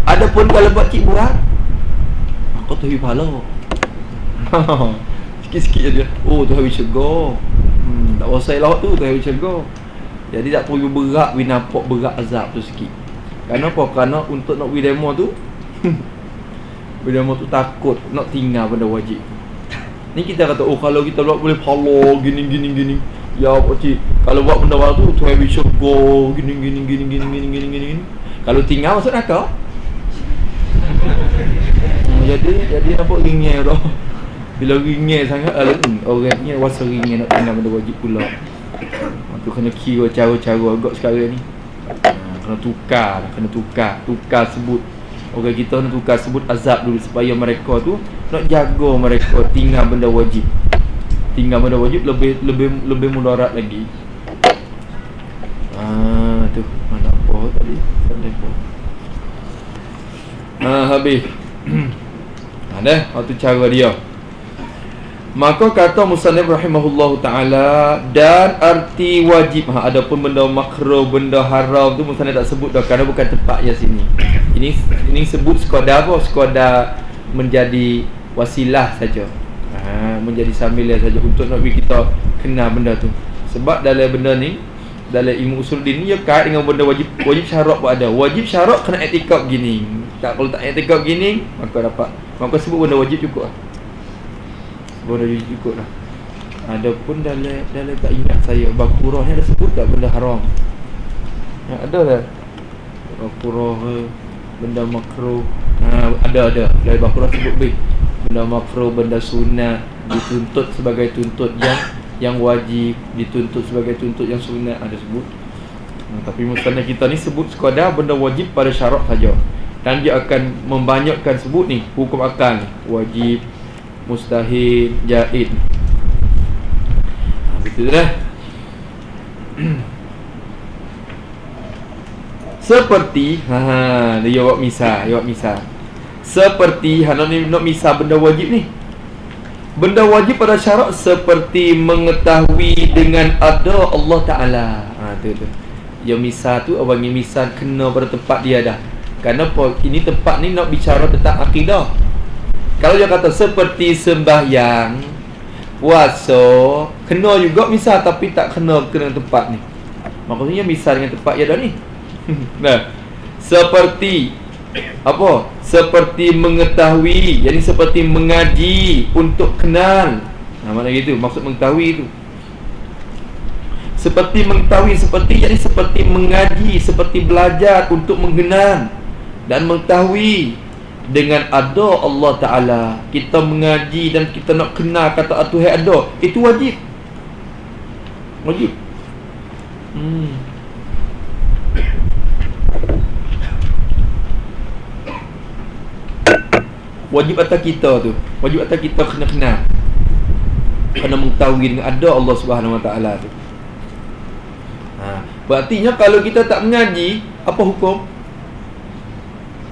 Adapun kalau makcik buat, kau tu pahala. Sikit-sikit je dia. Tu habis syurga. Tak wasai laut tu habis syurga. Jadi tak perlu berat we nampak berat azab tu sikit. Kenapa? Kerana untuk nak we demo tu we demo tu takut nak tinggal benda wajib. Ni kita kata kalau kita buat boleh pahala gini. Ya pakcik, kalau buat benda tu tu habis syurga gini. Kalau tinggal masuk neraka. Jadi nampak ringnya dah. Bila ringnya sangat orangnya wasa ringnya nak tinggal benda wajib pula. Tu kena kira cara-cara agak sekarang ni. Kena tukar sebut. Orang kita nak tukar sebut azab dulu supaya mereka tu nak jaga mereka tinggal benda wajib. Tinggal benda wajib lebih mudarat lagi. Tu mana apa tadi? Habis. Dah, itu cara dia. Maka kata musannif rahimahullahu taala, dan arti wajib. Adapun benda makruh, benda haram tu musannif tak sebut dah kerana bukan tempatnya sini. Ini sebut sekadar apa? Sekadar menjadi wasilah saja. Menjadi sambilan saja untuk nak kita kenal benda tu. Sebab dalam benda ni, dalam ilmu usul din ni, ia kait dengan benda wajib syarat pun ada. Wajib syarat kena i'tikad gini. Kalau tak i'tikad gini, maka sebut benda wajib cukup lah. Benda wajib cukup lah. Adapun dalam tak ingat saya Baqarah ni ada sebut tak benda haram? Ada tak? Baqarah benda makruh. Ada. Dalam Baqarah sebut benda makruh, benda sunat dituntut sebagai tuntut yang wajib, dituntut sebagai tuntut yang sunat, ada sebut. Tapi musannaf kita ni sebut sekadar benda wajib pada syarat saja. Dan dia akan membanyakkan sebut ni hukum akal ni, wajib, mustahil, jaiz. Betul dah. Seperti dia buat misal. Seperti nak misal benda wajib ni. Benda wajib pada syarat seperti mengetahui dengan ada Allah Ta'ala. Tu. Yang misal tu orang ni misal kena pada tempat dia dah. Kenapa? Ini tempat ni nak bicara tentang akidah. Kalau dia kata seperti sembahyang, puasa, kena juga misal, tapi tak kena tempat ni. Maksudnya misal dengan tempat dia dah ni. Seperti apa? Seperti mengetahui, jadi seperti mengaji untuk kenal. Mana gitu maksud mengetahui tu. Seperti mengetahui, jadi seperti mengaji, seperti belajar untuk mengenal dan mengetahui dengan ada Allah Ta'ala. Kita mengaji dan kita nak kenal kata Tuhan ada, itu wajib. Wajib atas kita tu. Wajib atas kita kena kenal, kena mengetahui dengan ada Allah Subhanahu Wa Ta'ala tu. Berartinya kalau kita tak mengaji, apa hukum?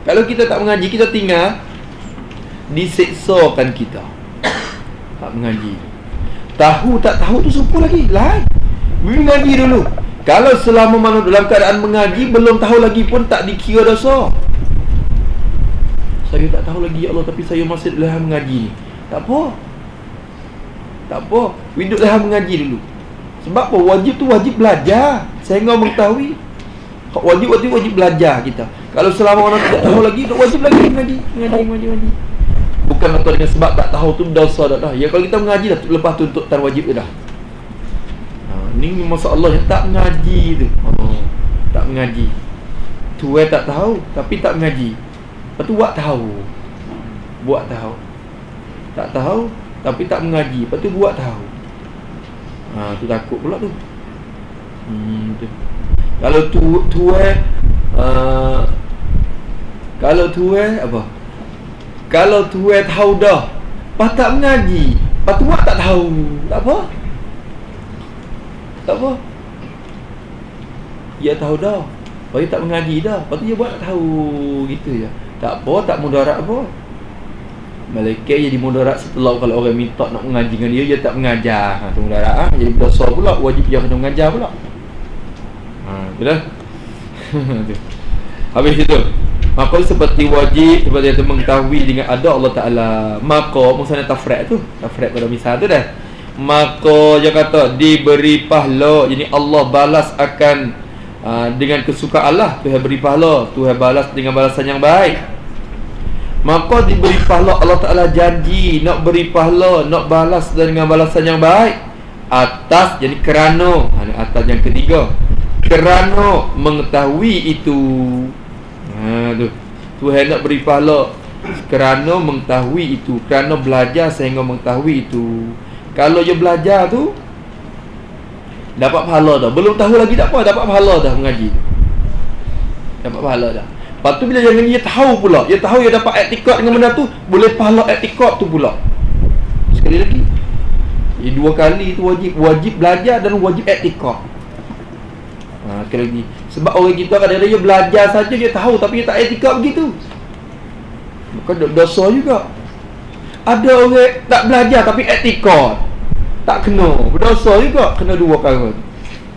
Kalau kita tak mengaji, kita tinggal, diseksakan kita. Tak mengaji. Tahu tak tahu tu serupa lagi. Lain. Mengaji dulu. Kalau selama mana dalam keadaan mengaji, belum tahu lagi pun tak dikira dosa. Saya tak tahu lagi, ya Allah, tapi saya masih dalam mengaji ni. Tak apa. Tak apa. Hidup dalam mengaji dulu. Sebab apa? Wajib tu wajib belajar. Sehingga mengetahui. Wajib belajar kita. Kalau selama orang tidak tahu lagi, wajib lagi mengaji. Bukan kata dengan sebab tak tahu tu dosa dah. Ya, kalau kita mengaji dah, lepas tu untuk wajib dah. Ni masalah yang tak mengaji tu. Tak mengaji. Tu tak tahu tapi tak mengaji. Lepas tu buat tahu. Tak tahu tapi tak mengaji. Lepas tu buat tahu. Tu takut pula tu. Tu. Kalau apa? Kalau tahu dah, pas tak mengaji, pas tu buat tak tahu. Tak apa. Dia tahu dah. Lepas dia tak mengaji dah. Lepas tu dia buat tak tahu. Gitu je. Tak apa, tak mudarat apa. Malaikat jadi mudarat setelah kalau orang minta nak mengaji dengan dia tak mengajar. Tu mudarat. Jadi berdosa pula. Wajib dia kena mengajar pula. Betul? Habis itu. Maka seperti wajib, seperti itu mengetahui dengan ada Allah Ta'ala. Maka, maksudnya tafrek tu. Tafrek pada misal tu dah. Maka dia kata diberi pahala. Jadi Allah balas akan dengan kesukaan Allah. Tuhan beri pahala, Tuhan balas dengan balasan yang baik. Maka diberi pahala. Allah Ta'ala janji nak beri pahala, nak balas dengan balasan yang baik atas, jadi kerana atas yang ketiga, kerana mengetahui itu. Tu Tuhan nak beri pahala kerana mengetahui itu, kerana belajar sehingga mengetahui itu. Kalau dia belajar tu dapat pahala dah. Belum tahu lagi tak apa, dapat pahala dah mengaji. Dapat pahala dah. Lepas tu bila dia tahu pula, dia tahu dia dapat i'tikad dengan benda tu, boleh pahala i'tikad tu pula. Sekali lagi. Dua kali tu wajib belajar dan wajib i'tikad. Sekali lagi. Sebab orang kita kadang-kadang dia belajar saja, dia tahu tapi dia tak i'tikad begitu. Bukan dosa juga. Ada orang tak belajar tapi i'tikad, tak kena, berdosa juga. Kena dua perkara.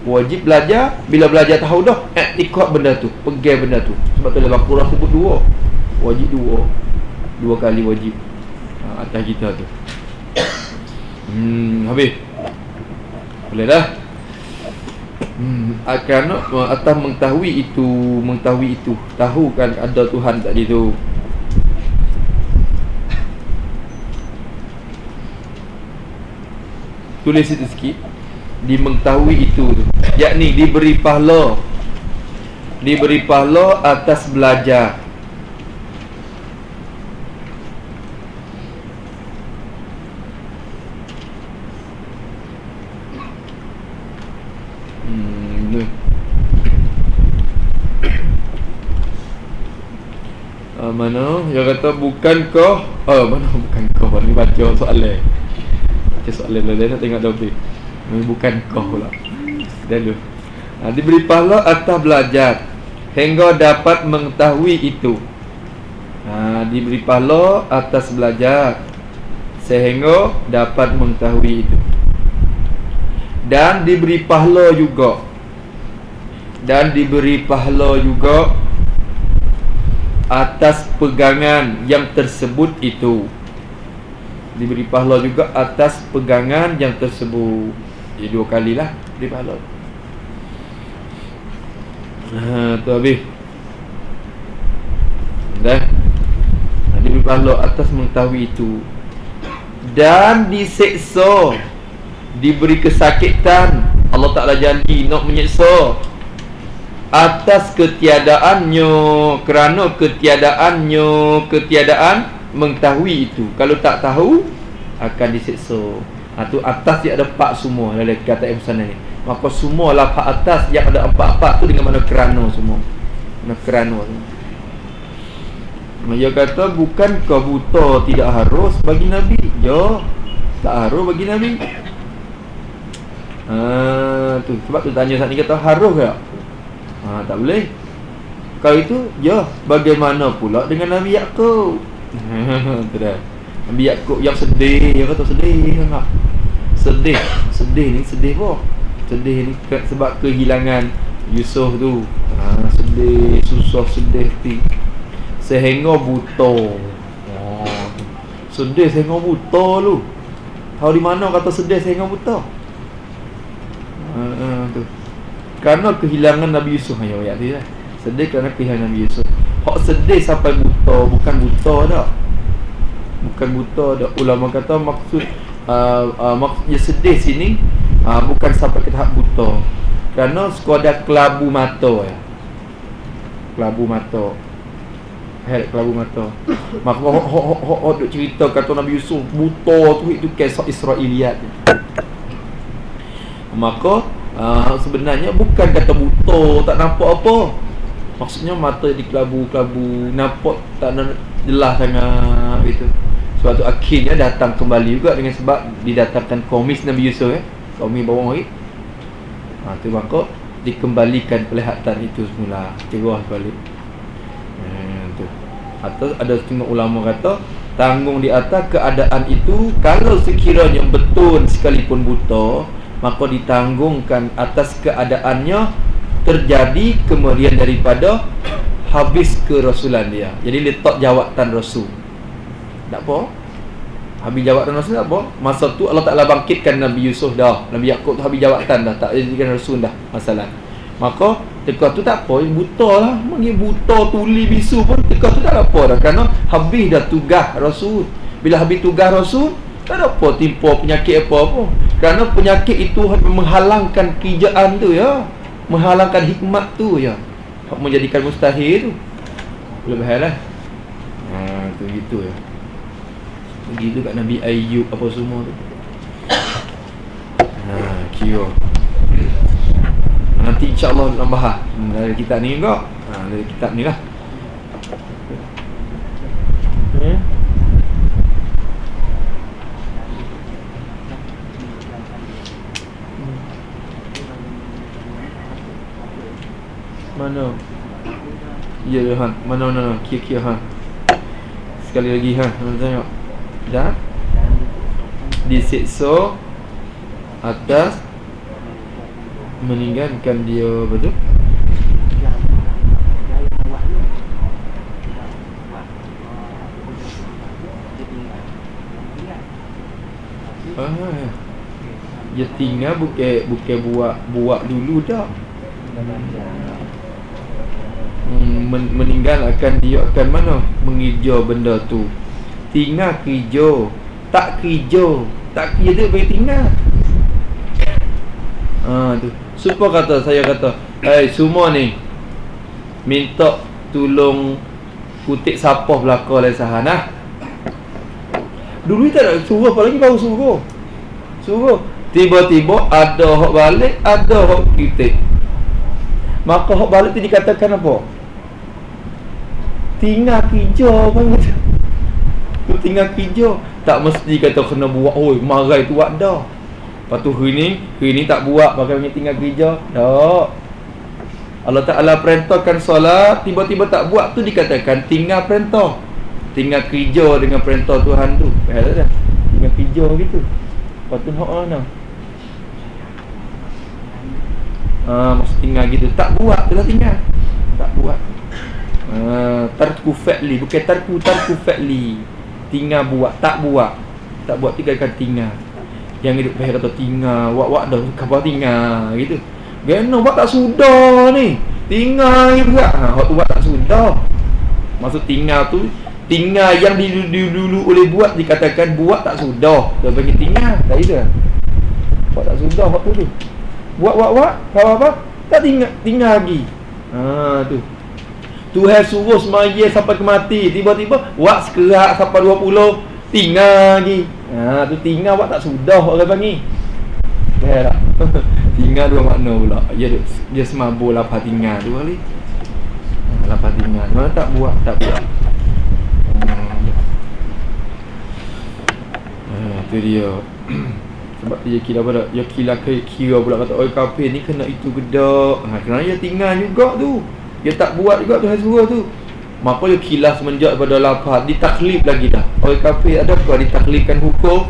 Wajib belajar, bila belajar tahu dah, i'tikad benda tu, pegang benda tu. Sebab tu dalam Quran sebut dua. Wajib dua kali wajib atas kita tu. Habis. Boleh dah. Kerana atas mengetahui itu, tahu kan ada Tuhan tadi tu. Tulis itu sikit. Di mengetahui itu, yakni diberi pahala atas belajar. Mana dia kata bukankah ni baca soalan. Baca soalan dia nak tengok dobel. Bukankah pula. Dan lu. Diberi pahala atas belajar hingga dapat mengetahui itu. Diberi pahala atas belajar sehingga dapat mengetahui itu. Dan diberi pahala juga atas pegangan yang tersebut itu. Diberi pahala juga atas pegangan yang tersebut. Jadi dua kalilah diberi pahala. Tu habis. Dah. Diberi pahala atas mengetahui itu. Dan diseksa, diberi kesakitan. Allah Ta'ala janji nak menyeksa atas ketiadaannya, kerana ketiadaan mengetahui itu. Kalau tak tahu akan diseksa. Tu atas dia ada 4 semua dalam kata yang sana ni. Maka semua lafaz atas yang ada 4 tu dengan mana kerana semua. Kerana semua. Dia kata bukankah buta tidak harus bagi Nabi? Ya, tak harus bagi Nabi. Tu sebab tu tanya saat ni kata harus ke? Tak boleh. Kalau itu, ya, bagaimana pula dengan Nabi Yaqub? Tu dah. Nabi Yaqub yang sedih, dia kata sedih sangat. Sedih ni sedih apa? Sedih ni sebab kehilangan Yusuf tu. Sedih, susah, sedih hati. Sehingga buta. Sedih sehingga buta lu. Tahu di mana kata sedih sehingga buta? Tu. Kerana kehilangan Nabi Yusuf ayat tu lah. Sedih kerana kehilangan Nabi Yusuf. Hak sedih sampai buta, bukan buta dah. Bukan buta dah. Ulama kata maksud maksudnya sedih sini bukan sampai ke tahap buta. Kerana sekadar kelabu mata ya. Kelabu mata. Kelabu mata. Maka hok duk cerita kata Nabi Yusuf buta tu itu kisah Israiliyat. Maka sebenarnya bukan kata buta tak nampak apa. Maksudnya mata di kelabu-kelabu, nampak tak jelas sangat gitu. Sebab tu akhirnya datang kembali juga dengan sebab didatangkan komis Nabi Yusuf komis bawang hari. Tu maka dikembalikan pelihatan itu semula, cerah balik. Tu. Atau ada setengah ulama kata tanggung di atas keadaan itu kalau sekiranya betul sekalipun buta, maka ditanggungkan atas keadaannya terjadi kemudian daripada habis kerasulan dia. Jadi letak jawatan rasul. Tak apa. Habis jawatan rasul tak apa. Masa tu Allah Ta'ala bangkitkan Nabi Yusuf dah. Nabi Yaqub tu habis jawatan dah, tak jadikan rasul dah masalah. Maka dekat tu tak apa, buta lah. Mungkin buta, tuli, bisu pun dekat tu tak apa dah. Kerana habis dah tugas rasul. Bila habis tugas rasul, tak ada apa timpa penyakit apa-apa. Kerana penyakit itu menghalangkan kerjaan tu ya. Menghalangkan hikmat tu ya. Menjadikan mustahil tu. Boleh bahaya lah. Tu gitu ya. Begitu kat Nabi Ayyub apa semua tu. Kira. Nanti insyaAllah nak bahas dari kitab ni juga. Dari kitab ni lah. Mana? Ya, Han. Mana? Kira Han. Sekali lagi Han. Mana tengok. Dah. Disiksa atas meninggalkan dia, betul? Dia tinggal bukan buat dulu dah. Meninggalkan dia akan mana? Mengejar benda tu. Tinggal kerja. Tak kerja tu bagi tinggal. Tu. Supaya saya kata, semua ni minta tolong kutip sapah belakang oleh sahana. Dulu tak ada suruh, apalagi baru suruh. Tiba-tiba ada hak balik, ada hak kutip. Maka hak balik tu dikatakan apa? Tinggal kerja bang. Tu tinggal kerja. Tak mesti kata kena buat. Marah tu buat dah. Lepas tu hari ni tak buat, pakai tinggal kerja. Tak. Allah Ta'ala perintahkan solat, tiba-tiba tak buat tu dikatakan tinggal perintah. Tinggal kerja dengan perintah Tuhan tu. Faham tak? Tinggal kerja gitu. Lepas tu hak mana? Maksud tinggal gitu. Tak buat tu lah tinggal. Tak buat. Tarku fa'li, bukan tarku fa'li. Tinggal buat, tak buat tinggalkan tinggal. Yang hidup saya kata tinggal, wak dah khabar tinggal gitu. Gana buat tak sudah ni. Tinggal juga. Waktu buat tak sudah. Maksud tinggal tu, tinggal yang dulu oleh buat dikatakan buat tak sudah. Dia bagi tinggal, tak ada. Buat tak sudah waktu tu. Buat, apa? Tak tinggal lagi. Tu. Tuhan suruh semaya sampai ke mati, tiba-tiba buat sekerak sampai 20, tinggal lagi. Tu tinggal buat tak sudah orang panggil. Ya tak? Tinggal dua makna pula. Dia semabur lapar tinggal tu kali. Lapar tinggal. Mana tak buat. Tu dia. Sebab dia kira apa dah? Dia kira pula kata orang kafir ni kena itu gedak. Kerana dia tinggal juga tu. Dia tak buat juga tu suruh tu. Maka dia kilas semenjak pada lafaz ditaklif lagi dah. Orang kafir ada apa ditaklifkan hukum?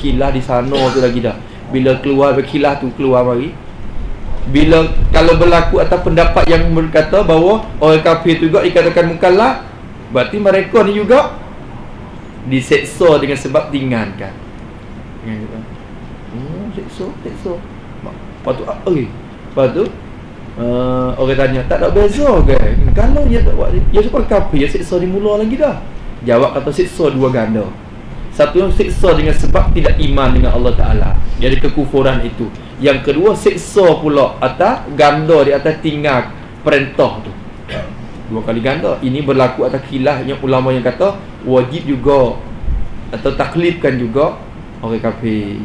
Kilas di sana tu lagi dah. Bila keluar berkilas tu keluar mari. Bila kalau berlaku atas pendapat yang berkata bahawa orang kafir tu juga dikatakan mukallaf, berarti mereka ni juga diseksa dengan sebab tinggalkan. Seksa. Lepas tu apa lagi? Lepas tu orang tanya, tak ada beza ke? Kalau dia tak buat, dia sebab kafir, dia seksa di mula lagi dah. Jawab kata seksa dua ganda. Satu yang seksa dengan sebab tidak iman dengan Allah Ta'ala, jadi kekufuran itu. Yang kedua seksa pula atas ganda di atas tinggal perintah tu. Dua kali ganda. Ini berlaku atas khilaf yang ulama yang kata wajib juga atau taklifkan juga orang kafir.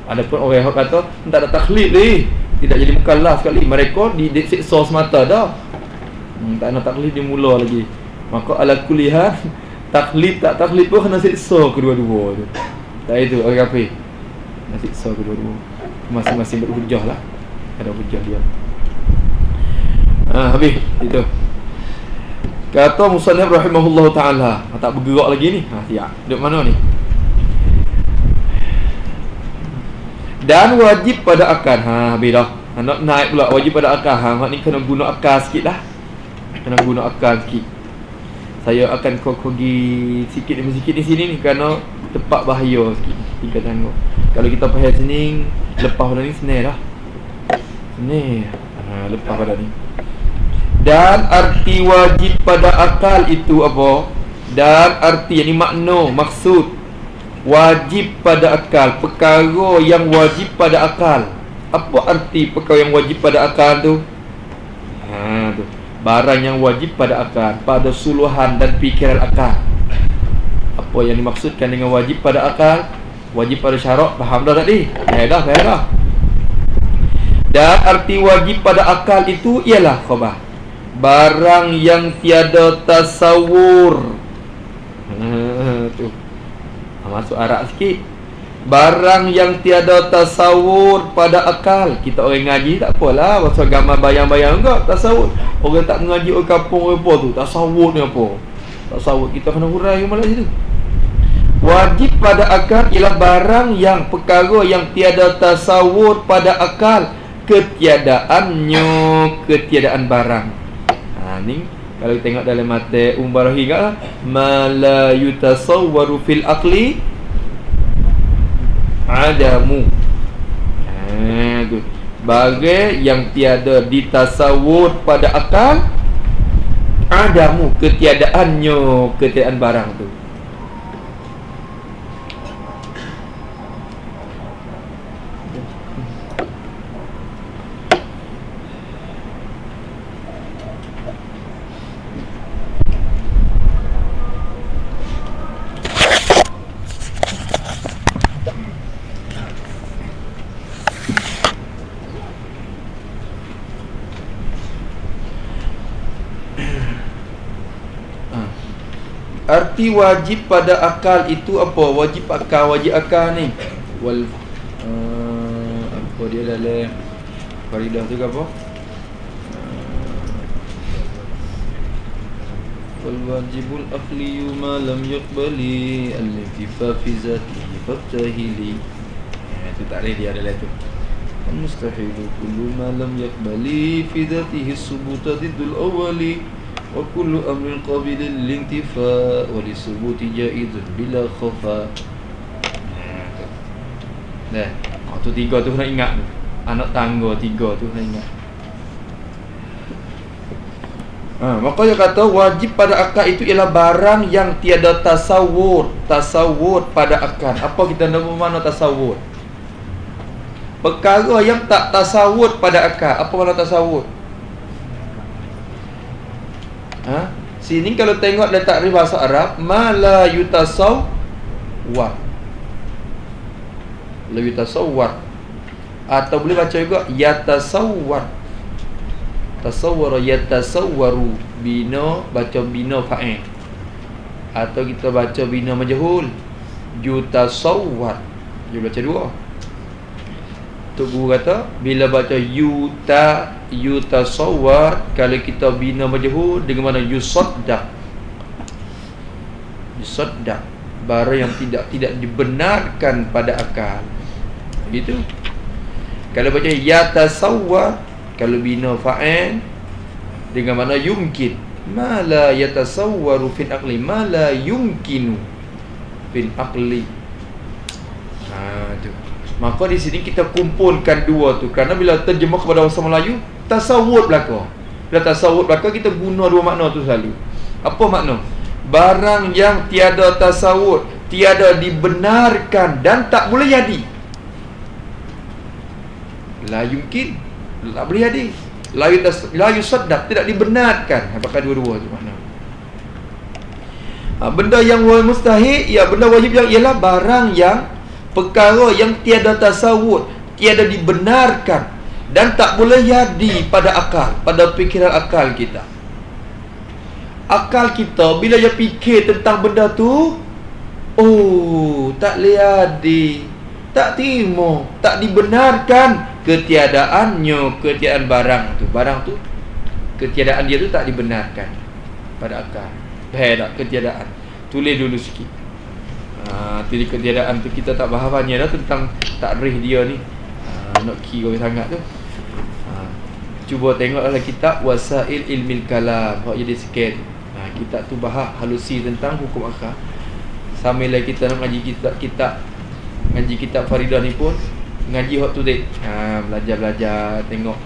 Adapun orang yang kata tak ada taklif ni, tidak jadi mukallaf sekali, mereka disiksa semata dah. Tak ada taklif di mula lagi. Maka ala kulihan taklif tak taklif pun kena siksa kedua-dua tu. Tak itu orang kafir. Kena siksa kedua-dua. Masing-masing berhujah lah. Ada hujah dia. Habis itu. Kata musannif rahimahullah taala, tak bergerak lagi ni. Siap. Duduk mana ni? Dan wajib pada akal. Habis dah. Nak naik pula wajib pada akal. Mak ni kena guna akal sikit lah. Kena guna akal sikit. Saya akan pergi sikit demi sikit di sini ni kerana tempat bahaya sikit. Tingkat tangguh. Kalau kita pergi sini, lepas pada ni senang dah. Senang. Lepas pada ni. Dan arti wajib pada akal itu apa? Dan arti yang ni makna, maksud wajib pada akal, perkara yang wajib pada akal. Apa arti perkara yang wajib pada akal tu? Tu. Barang yang wajib pada akal, pada suluhan dan fikiran akal. Apa yang dimaksudkan dengan wajib pada akal? Wajib pada syarak, faham dah tadi? Faham dah. Dan arti wajib pada akal itu ialah khabar, barang yang tiada tasawur. Tu. Masuk arak sikit. Barang yang tiada tasawur pada akal. Kita orang ngaji tak apalah, pasal gambar bayang-bayang enggak tasawur. Orang tak mengaji orang kampung apa tu, tasawur ni apa? Tasawur kita kena hurai malah situ. Wajib pada akal ialah barang yang perkara yang tiada tasawur pada akal, ketiadaannya, ketiadaan barang. Ni kalau kita tengok dalam mata Barahi enggaklah, mala yutasawwaru fil aqli adamu. Tu. Bagai yang tiada ditasawur pada akal, adamu, ketiadaannya, ketiadaan barang tu. Arti wajib pada akal itu apa? Wajib akal ni apa dia dalam faridah tu ke apa? Wal wajibul aqli ma lam yaqbali al-intifa fi zatihi fatahili. Itu tak ada dia dalam tu. Mustahil kullu ma lam yaqbali fi zatihi subuta diddul awwali. Wa kullu amrin qabilin lintifa wa li subuti jaizun bila khafa. Dah, tu tiga tu nak ingat tu. Anak tangga tiga tu nak ingat. Maka dia kata wajib pada akal itu ialah barang yang tiada tasawur pada akal. Apa kita nak bermakna tasawur? Perkara yang tak tasawur pada akal. Apa makna tasawur? Sini kalau tengok letak di bahasa Arab, ma la yutasawwar. La yutasawwar. Atau boleh baca juga yatasawwar. Tasawwara yatasawwaru, bina baca bina fa'il. Atau kita baca bina majhul, yutasawwar. Dia baca dua. Tok Guru kata bila baca yutasawwar, kalau kita bina majhul dengan mana yusaddaq. Yusaddaq, barang yang tidak dibenarkan pada akal. Begitu. Kalau baca yatasawwar, kalau bina fa'il dengan mana yumkin, ma la yatasawwaru fil aqli, ma la yumkinu fil aqli. Tu. Maka di sini kita kumpulkan dua tu, kerana bila terjemah kepada bahasa Melayu tasawwur belaka. Bila tasawwur belaka, kita guna dua makna tu selalu. Apa makna? Barang yang tiada tasawwur, tiada dibenarkan dan tak boleh jadi. La yumkin, tak boleh jadi. La yusaddaq, tidak dibenarkan. Apakah dua-dua tu makna? Benda yang mustahil, ya benda wajib yang ialah barang yang perkara yang tiada tasawwur, tiada dibenarkan dan tak boleh jadi pada akal, pada fikiran akal kita. Akal kita bila dia fikir tentang benda tu, oh, tak boleh jadi, tak terima, tak dibenarkan ketiadaannya, ketiadaan barang tu ketiadaan dia tu tak dibenarkan pada akal. Tak ketiadaan. Tulis dulu sikit. Tadi ketiadaan tu kita tak faham banyak dah tentang takrif dia ni. Nak kira sangat tu. Cuba tengoklah kitab Wasail Ilmil Kalam, hak jadi sikit. Kitab tu bahas halusi tentang hukum akal. Sambil kita nak ngaji ngaji kitab Faridah ni pun ngaji hak tu dek. Belajar tengok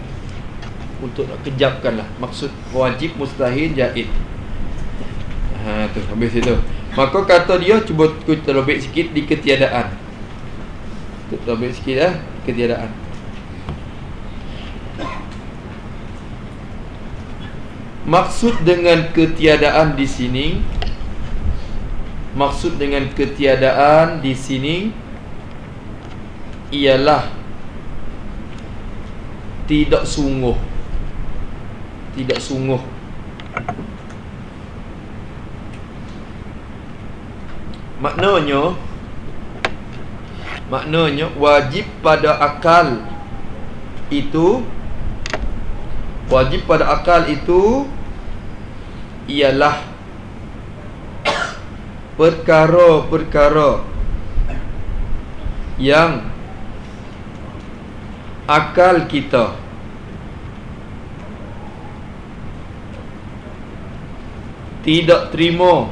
untuk nak kejapkan lah maksud wajib, mustahil, jaiz. Tu habis itu. Maka kata dia, cuba kita robek sikit di ketiadaan. Kita robek sikit ketiadaan. Maksud dengan ketiadaan di sini, ialah tidak sungguh. Maknanya wajib pada akal itu ialah perkara-perkara yang akal kita tidak terima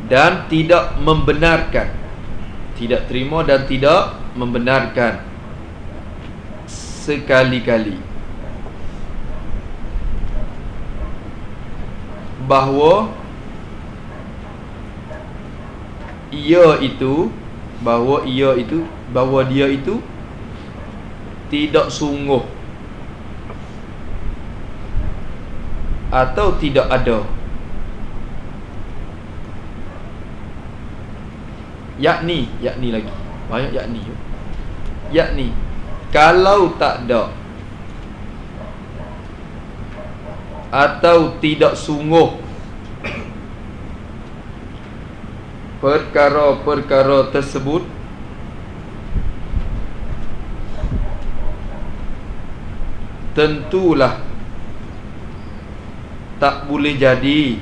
dan tidak membenarkan. Tidak terima dan tidak membenarkan sekali-kali bahawa dia itu tidak sungguh atau tidak ada. Yakni lagi banyak yakni kalau tak ada atau tidak sungguh perkara-perkara tersebut, tentulah tak boleh jadi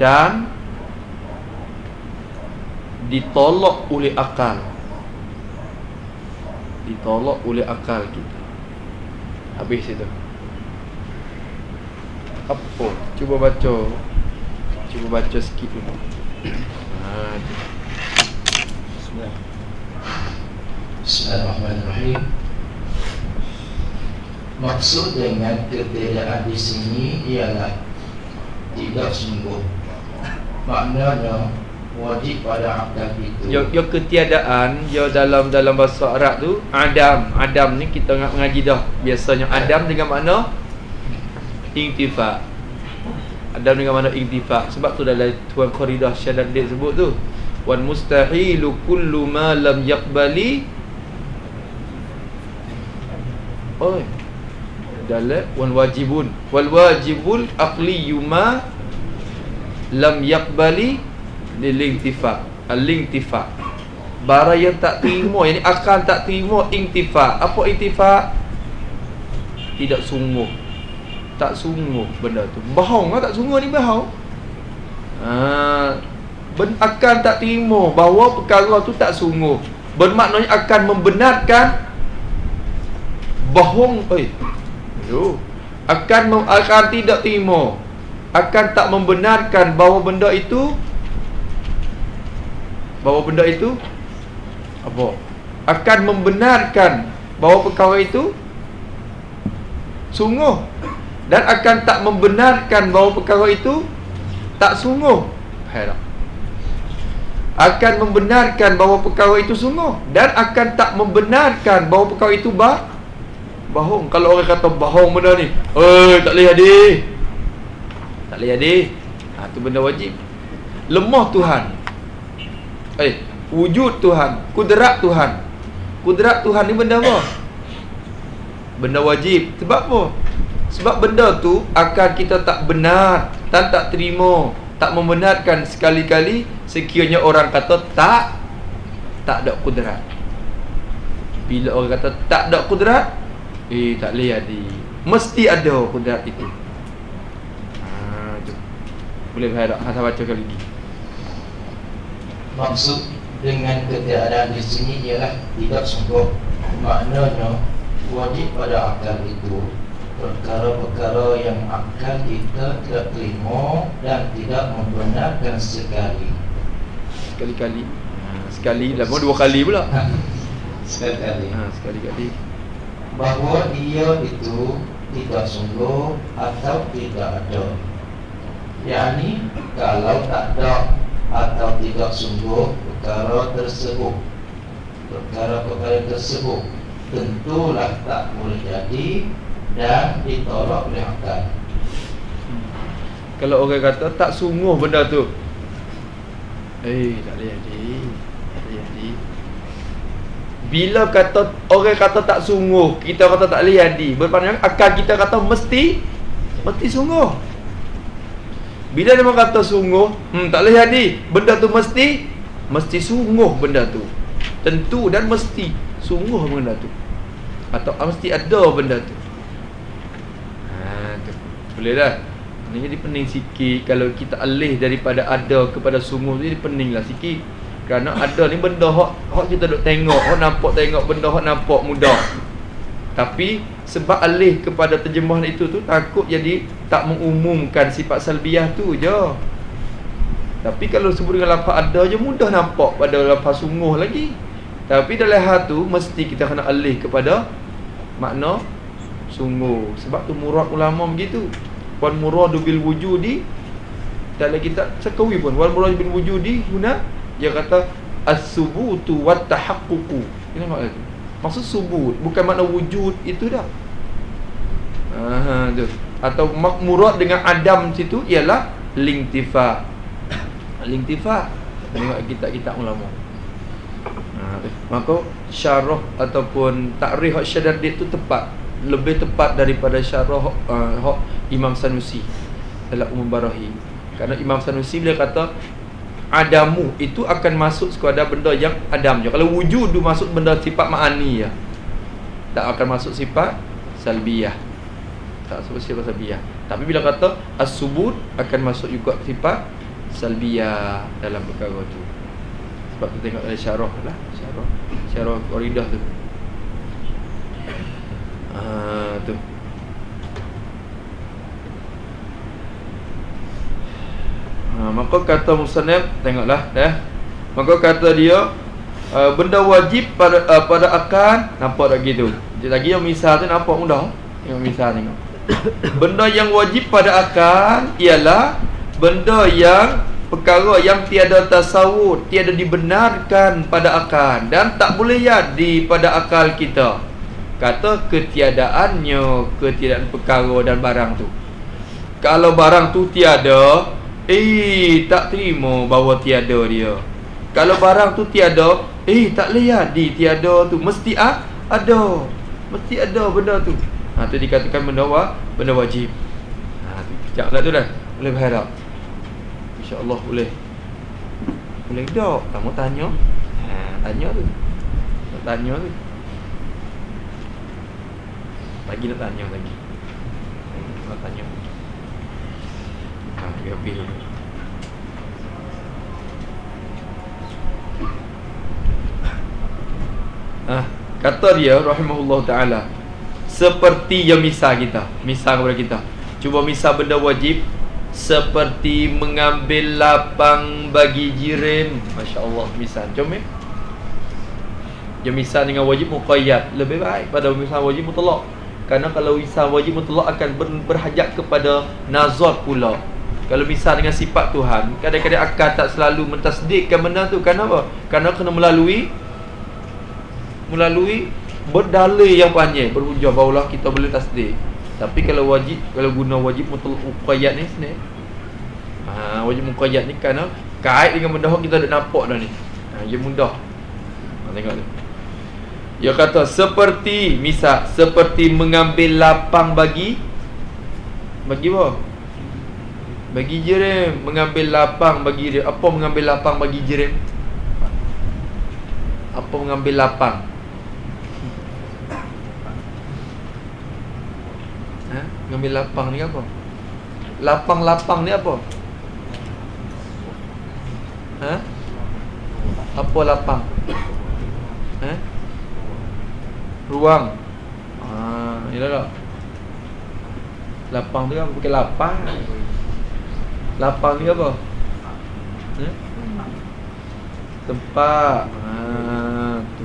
dan ditolak oleh akal. Kita. Habis itu. Apa? Cuba baca sikit dulu. Bismillahirrahmanirrahim. Maksud dengan ketiadaan di sini ialah tidak sungguh. Maknanya wajib pada akal itu. Yo ketiadaan, yo dalam bahasa Arab tu Adam ni kita mengaji dah. Biasanya Adam dengan makna intifa. Adam dengan makna intifa. Sebab tu dalam Tuan Qaridah Syadat dia sebut tu, wan mustahilu kullu ma lam yaqbali. Dalam wal wajibul aqli ma lam yaqbali lil-intifa. Al-intifa, barang yang tak terima, yang ni akal tak terima intifa. Apa intifa? Tidak sungguh, tak sungguh benda tu. Bohong lah, tak sungguh ni bohong. Akal tak terima bahawa perkara tu tak sungguh, bermaknanya akan membenarkan bohong. Akan tidak terima, akan tak membenarkan bahawa benda itu apa? Akan membenarkan bahawa perkara itu sungguh, dan akan tak membenarkan bahawa perkara itu tak sungguh. Faham tak? Akan membenarkan bahawa perkara itu sungguh, dan akan tak membenarkan bahawa perkara itu bohong. Kalau orang kata bohong benda ni, tak boleh jadi, tak boleh jadi, tu benda wajib. Lemah Tuhan, wujud Tuhan, kudrat Tuhan. Kudrat Tuhan ni benda apa? Benda wajib. Sebab apa? Sebab benda tu akan kita tak benar dan tak terima, tak membenarkan sekali-kali sekiranya orang kata tak ada kudrat. Bila orang kata tak ada kudrat, tak boleh jadi. Mesti ada kudrat itu. Boleh faham tak? Saya baca kali ni. Maksud dengan ketiadaan di sini ialah tidak sungguh. Maknanya wajib pada akal itu perkara-perkara yang akal kita tidak terima dan tidak membenarkan sekali-kali. Sekali, lama dua kali pula. Sekali-kali. Bahawa dia itu tidak sungguh atau tidak ada. yakni kalau tak ada atau tidak sungguh perkara tersebut tentulah tak boleh jadi dan ditolak oleh akal. Kalau orang kata tak sungguh benda tu, tak boleh jadi. Bila kata orang kata tak sungguh, kita kata tak boleh jadi, bermakna akal kita kata mesti sungguh. Bila dia kata sungguh, tak boleh jadi, benda tu mesti sungguh benda tu. Tentu dan mesti sungguh benda tu, atau mesti ada benda tu. Tu boleh dah. Ini jadi pening sikit. Kalau kita alih daripada ada kepada sungguh tu, jadi peninglah sikit. Kerana ada ni benda hak kita duk tengok, hak nampak tengok benda hak nampak mudah. Tapi sebab alih kepada terjemahan itu tu, takut jadi tak mengumumkan sifat salbiah tu je. Tapi kalau sebut dengan lafaz ada je, mudah nampak pada lafaz sungguh lagi. Tapi dalam hal tu mesti kita kena alih kepada makna sungguh. Sebab tu murad ulama begitu. Wal muradu bil wujudi, dalam kitab Sakawi pun wal muradu bil wujudi guna dia kata as-subutu wat tahaqququ. Ini makna tu. Maksud subut bukan makna wujud itu dah. Tu. Atau murad dengan adam situ ialah lintifa. Lintifa tengok kitab-kitab ulama. Maka syarah ataupun takrih Syadadid itu tepat, lebih tepat daripada syarah Imam Sanusi dalam Umum Barahi. Kerana Imam Sanusi bila kata adamu itu akan masuk sekadar benda yang adam je. Kalau wujud tu masuk benda sifat ma'ani ya, tak akan masuk sifat salbiyah, tak masuk sifat salbiyah. Tapi bila kata as-subut akan masuk juga sifat salbiyah dalam perkara tu. Sebab tu tengok ada syarah lah, syarah Qoridah tu. Tu. Maka kata musannaf, tengoklah dah. Maka kata dia benda wajib pada akal, nampak tak gitu. Lagi yang misal tu nampak mudah. Yang misal tengok. Benda yang wajib pada akal ialah benda yang perkara yang tiada tasawur, tiada dibenarkan pada akal dan tak boleh jadi pada akal kita. Kata ketiadaan perkara dan barang tu. Kalau barang tu tiada, tak terima bahawa tiada dia. Kalau barang tu tiada, tak boleh jadi tiada tu. Mesti ada. Mesti ada benda tu. Tu dikatakan benda wajib. Tu. Sekejap lah tu dah. Boleh faham tak? Masya-Allah boleh. Boleh tak? Kamu tanya. Tanya tu. Tanya tu. Lagi nak tanya lagi. Nak tanya. Dia habis dulu. Kata dia rahimahullah ta'ala, seperti yang misal kita, misal kepada kita, cuba misal benda wajib, seperti mengambil lapang bagi jirim. Masya Allah, misal comel. Yang misal dengan wajib muqayyad lebih baik pada misal wajib mutlak. Kerana kalau misal wajib mutlak akan berhajat kepada nazar pula. Kalau misal dengan sifat Tuhan, kadang-kadang akal tak selalu mentasdikkan benda tu. Kenapa? Kerana kena melalui berdalil yang panjang, berhujah barulah kita boleh tasdik. Tapi kalau wajib, kalau guna wajib muqayyad ni sini, wajib muqayyad ni kerana kait dengan benda kita dah nampak dah ni. Dia mudah. Tengok tu. Dia kata seperti misal, seperti mengambil lapang bagi apa? Bagi jirim. Mengambil lapang bagi jirim. Apa mengambil lapang bagi jirim? Apa mengambil lapang? Mengambil lapang ni apa? Lapang-lapang ni apa? Apa lapang? Ruang. Yalah tak? Lapang tu kan bukan lapang. Lapang ni apa? Tempat. Tu.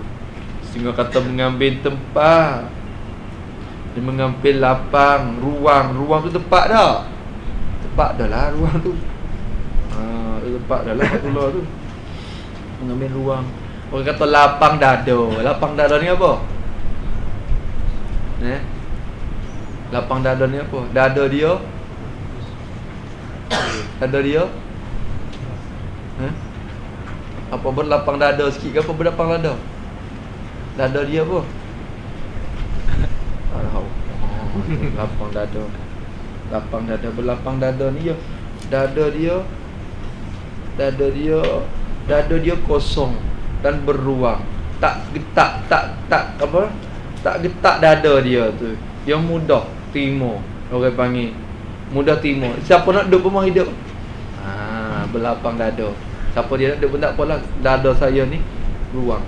Sehingga kata mengambil tempat. Dia mengambil lapang, ruang. Ruang tu tempat dah. Tempat dah lah ruang tu. Tempat dah lah pula tu. Mengambil ruang. Orang kata lapang dada. Lapang dada ni apa? Lapang dada ni apa? Dada dia. Dada dia. Apa berlapang dada sikit ke apa berlapang dada? Dada dia apa? Lapang dada. Lapang dada, berlapang dada ni ya. Dada dia kosong dan beruang. Tak getak, tak apa? Tak getak dada dia tu. Dia mudah terima. Orang panggil mudah terima. Siapa nak duduk rumah hidup? Berlapang dada. Siapa dia nak duduk pun tak apalah. Dada saya ni ruang,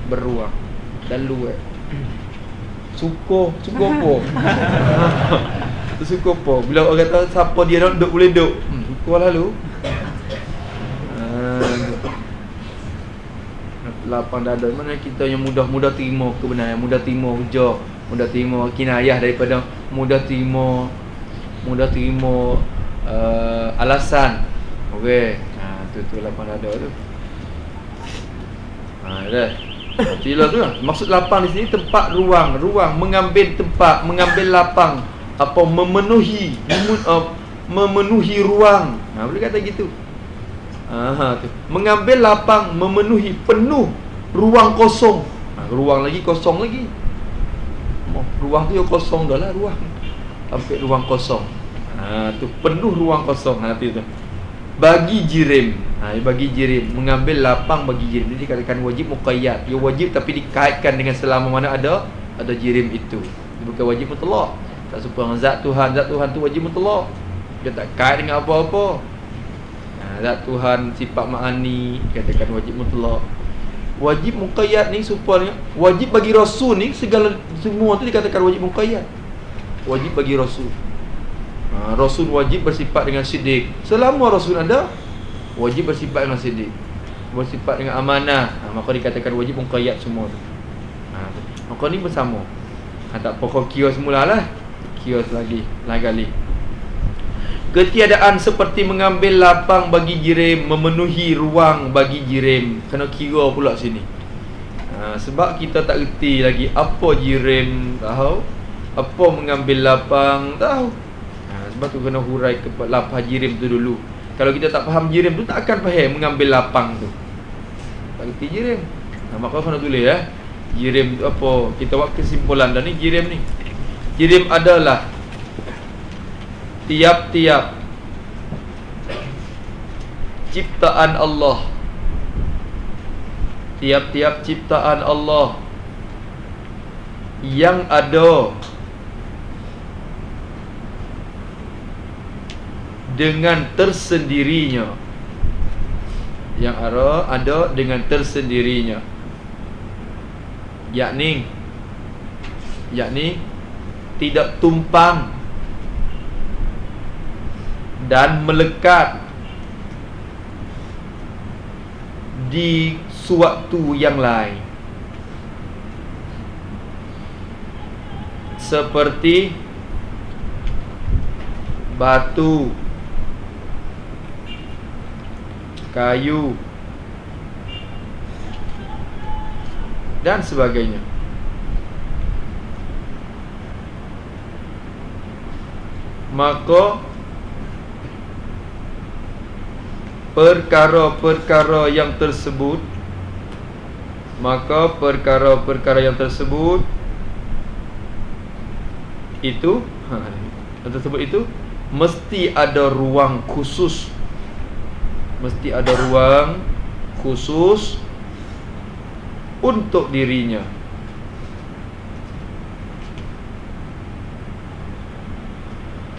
beruang dan luas. Suka apa? Suka apa? Bila orang kata siapa dia nak duduk boleh duduk. Suka lalu. Lapang dada mana kita yang mudah terima kebenaran, mudah terima hujah, mudah terima kinayah daripada mudah terima alasan. Okey. Tu lapang dada tu. Dah. Itulah tu lah. Maksud lapang di sini tempat, ruang, mengambil tempat, mengambil lapang, apa memenuhi ruang. Boleh kata gitu. Tu. Mengambil lapang, memenuhi penuh ruang kosong. Ruang lagi kosong lagi. Ruang tu yang kosong dah lah ruang. Sampai ruang kosong. Tu penuh ruang kosong nanti tu. Bagi jirim. Bagi jirim, mengambil lapang bagi jirim. Jadi dikatakan wajib muqayyad. Dia wajib tapi dikaitkan dengan selama mana ada jirim itu. Dia bukan wajib mutlak. Tak serupa dengan zat Tuhan. Zat Tuhan tu wajib mutlak. Dia tak kait dengan apa-apa. Zat Tuhan sifat ma'ani dikatakan wajib mutlak. Wajib muqayyad ni supaya wajib bagi rasul ni semua tu dikatakan wajib muqayyad. Wajib bagi rasul. Rasul wajib bersifat dengan siddiq. Selama rasul ada, wajib bersifat dengan siddiq, bersifat dengan amanah. Maka dikatakan wajib muqayyad semua tu. Maka ni bersama. Tak pokok kira semulalah. Kira lagi kali. Ketiadaan seperti mengambil lapang bagi jirim, memenuhi ruang bagi jirim. Kena kira pula sini. Sebab kita tak reti lagi apa jirim tahu, apa mengambil lapang tahu. Sebab tu kena hurai ke lapang jirim tu dulu. Kalau kita tak faham jirim tu, tak akan faham mengambil lapang tu. Tak reti jirim. Maka kena tulis jirim tu apa. Kita buat kesimpulan dah ni jirim ni. Jirim adalah tiap-tiap ciptaan Allah, tiap-tiap ciptaan Allah yang ada dengan tersendirinya, yang ada dengan tersendirinya, yakni tidak tumpang dan melekat di suatu yang lain, seperti batu, kayu dan sebagainya. Maka perkara-perkara yang tersebut itu mesti ada ruang khusus, untuk dirinya.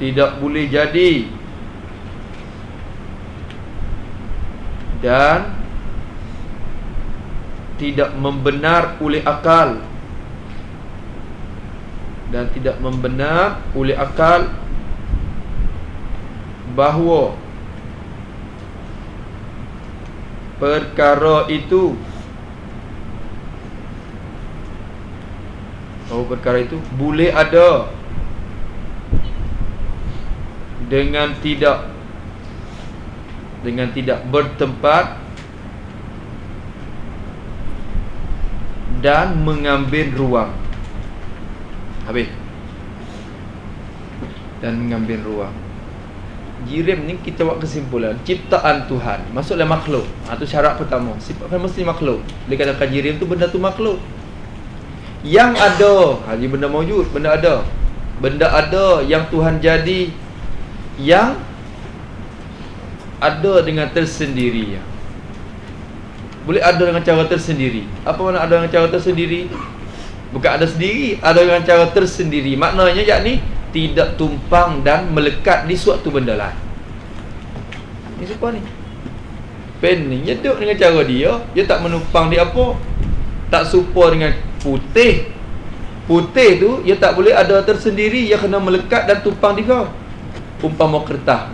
Tidak boleh jadi dan tidak membenar oleh akal, bahawa perkara itu boleh ada dengan tidak bertempat dan mengambil ruang. Jirim ni kita buat kesimpulan ciptaan Tuhan, maksudnya makhluk. Itu syarat pertama, sifatnya mesti makhluk. Dia katakan jirim tu, benda tu makhluk yang ada. Jadi benda mawjud, benda ada yang Tuhan jadi, yang ada dengan tersendiri. Boleh ada dengan cara tersendiri. Apa makna ada dengan cara tersendiri? Bukan ada sendiri, ada dengan cara tersendiri. Maknanya yakni tidak tumpang dan melekat di suatu benda lain. Ni siapa ni? Pen ni duduk dengan cara dia tak menumpang di apa. Tak serupa dengan putih. Putih tu dia tak boleh ada tersendiri, dia kena melekat dan tumpang dia. Umpama kertas.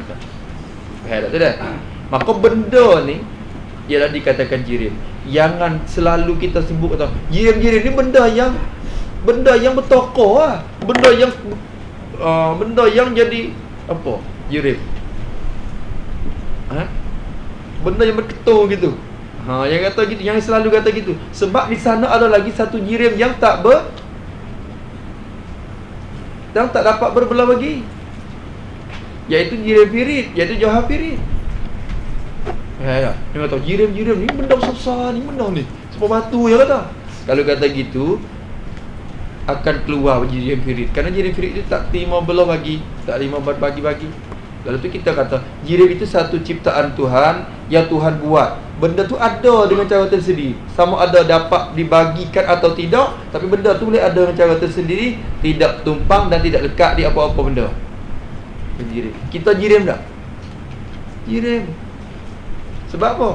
Tak ada. Maka benda ni ialah dikatakan jirim. Jangan selalu kita sebut kata jirim ni benda yang bertokoh lah. Benda yang jadi apa? Jirim. Benda yang berketul gitu. Yang kata gitu, yang selalu kata gitu. Sebab di sana ada lagi satu jirim yang tak dapat berbelah bagi, iaitu jirim firid, iaitu johar firid. Dia kata jirim ni benda besar ni, benda ni sebab batu je kata. Kalau kata gitu akan keluar jirim firid, kerana jirim firid itu tak terima belah bagi, tak terima bagi-bagi. Lalu tu kita kata jirim itu satu ciptaan Tuhan yang Tuhan buat. Benda tu ada dengan cara tersendiri, sama ada dapat dibagikan atau tidak, tapi benda tu boleh ada dengan cara tersendiri, tidak tumpang dan tidak lekat di apa-apa benda. Jirim. Kita jirim tak? Jirim. Sebab apa?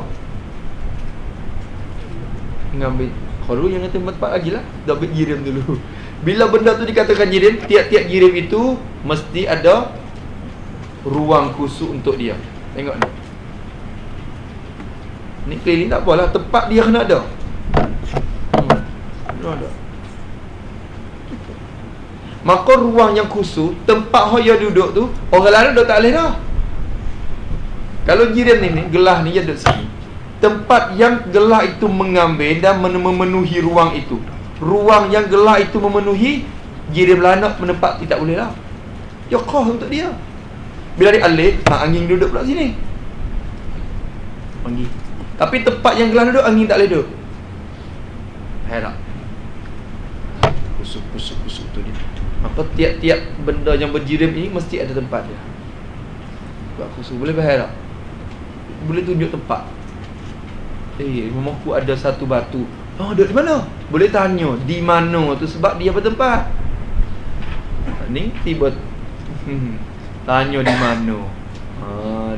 Ngambil kalau yang kata tempat lagi lah, dah ambil jirim dulu. Bila benda tu dikatakan jirim, tiap-tiap jirim itu mesti ada ruang khusus untuk dia. Tengok ni. Ni keliling tak apalah, tempat dia kena ada. Ada. Maka ruang yang khusus, tempat dia duduk tu, orang lain dah tak boleh dah. Kalau jirim ni gelah ni dia duduk sini, tempat yang gelah itu mengambil dan memenuhi ruang itu, ruang yang gelah itu memenuhi, jirim lain nak menempat tidak boleh lah. Dia kau untuk dia. Bila dia alih, angin duduk pula sini. Angin. Tapi tempat yang gelah duduk, angin tak boleh duduk. Tak? Pusuk tu dia. Maka tiap-tiap benda yang berjirim ini mesti ada tempat dia. Buat khusus. Boleh faham tak? boleh tunjuk tempat. Rumahku ada satu batu. Oh, duduk di mana? Boleh tanya di mana tu sebab dia bertempat. Ni tiba tanya di mana.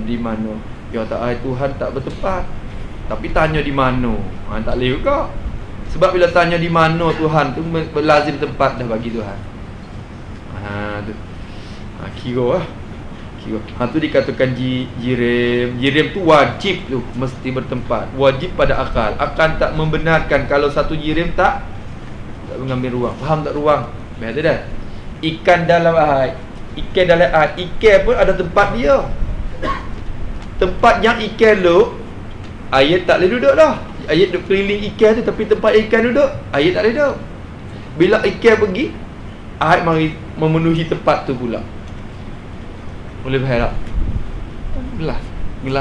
Di mana? Ya tak, Tuhan tak bertempat. Tapi tanya di mana. Tak boleh juga. Sebab bila tanya di mana Tuhan tu berlazim tempat dah bagi Tuhan. Tu. Kira lah. Tu dikatakan jirim tu wajib tu mesti bertempat, wajib pada akal. Akan tak membenarkan kalau satu jirim tak mengambil ruang. Faham tak ruang? Betul dah. Ikan dalam air, ikan pun ada tempat dia. Tempat yang ikan duduk, air tak boleh duduk dah. Air duduk keliling ikan tu, tapi tempat ikan duduk, air tak boleh duduk. Bila ikan pergi, air mari memenuhi tempat tu pula. Boleh faham tak? Gelas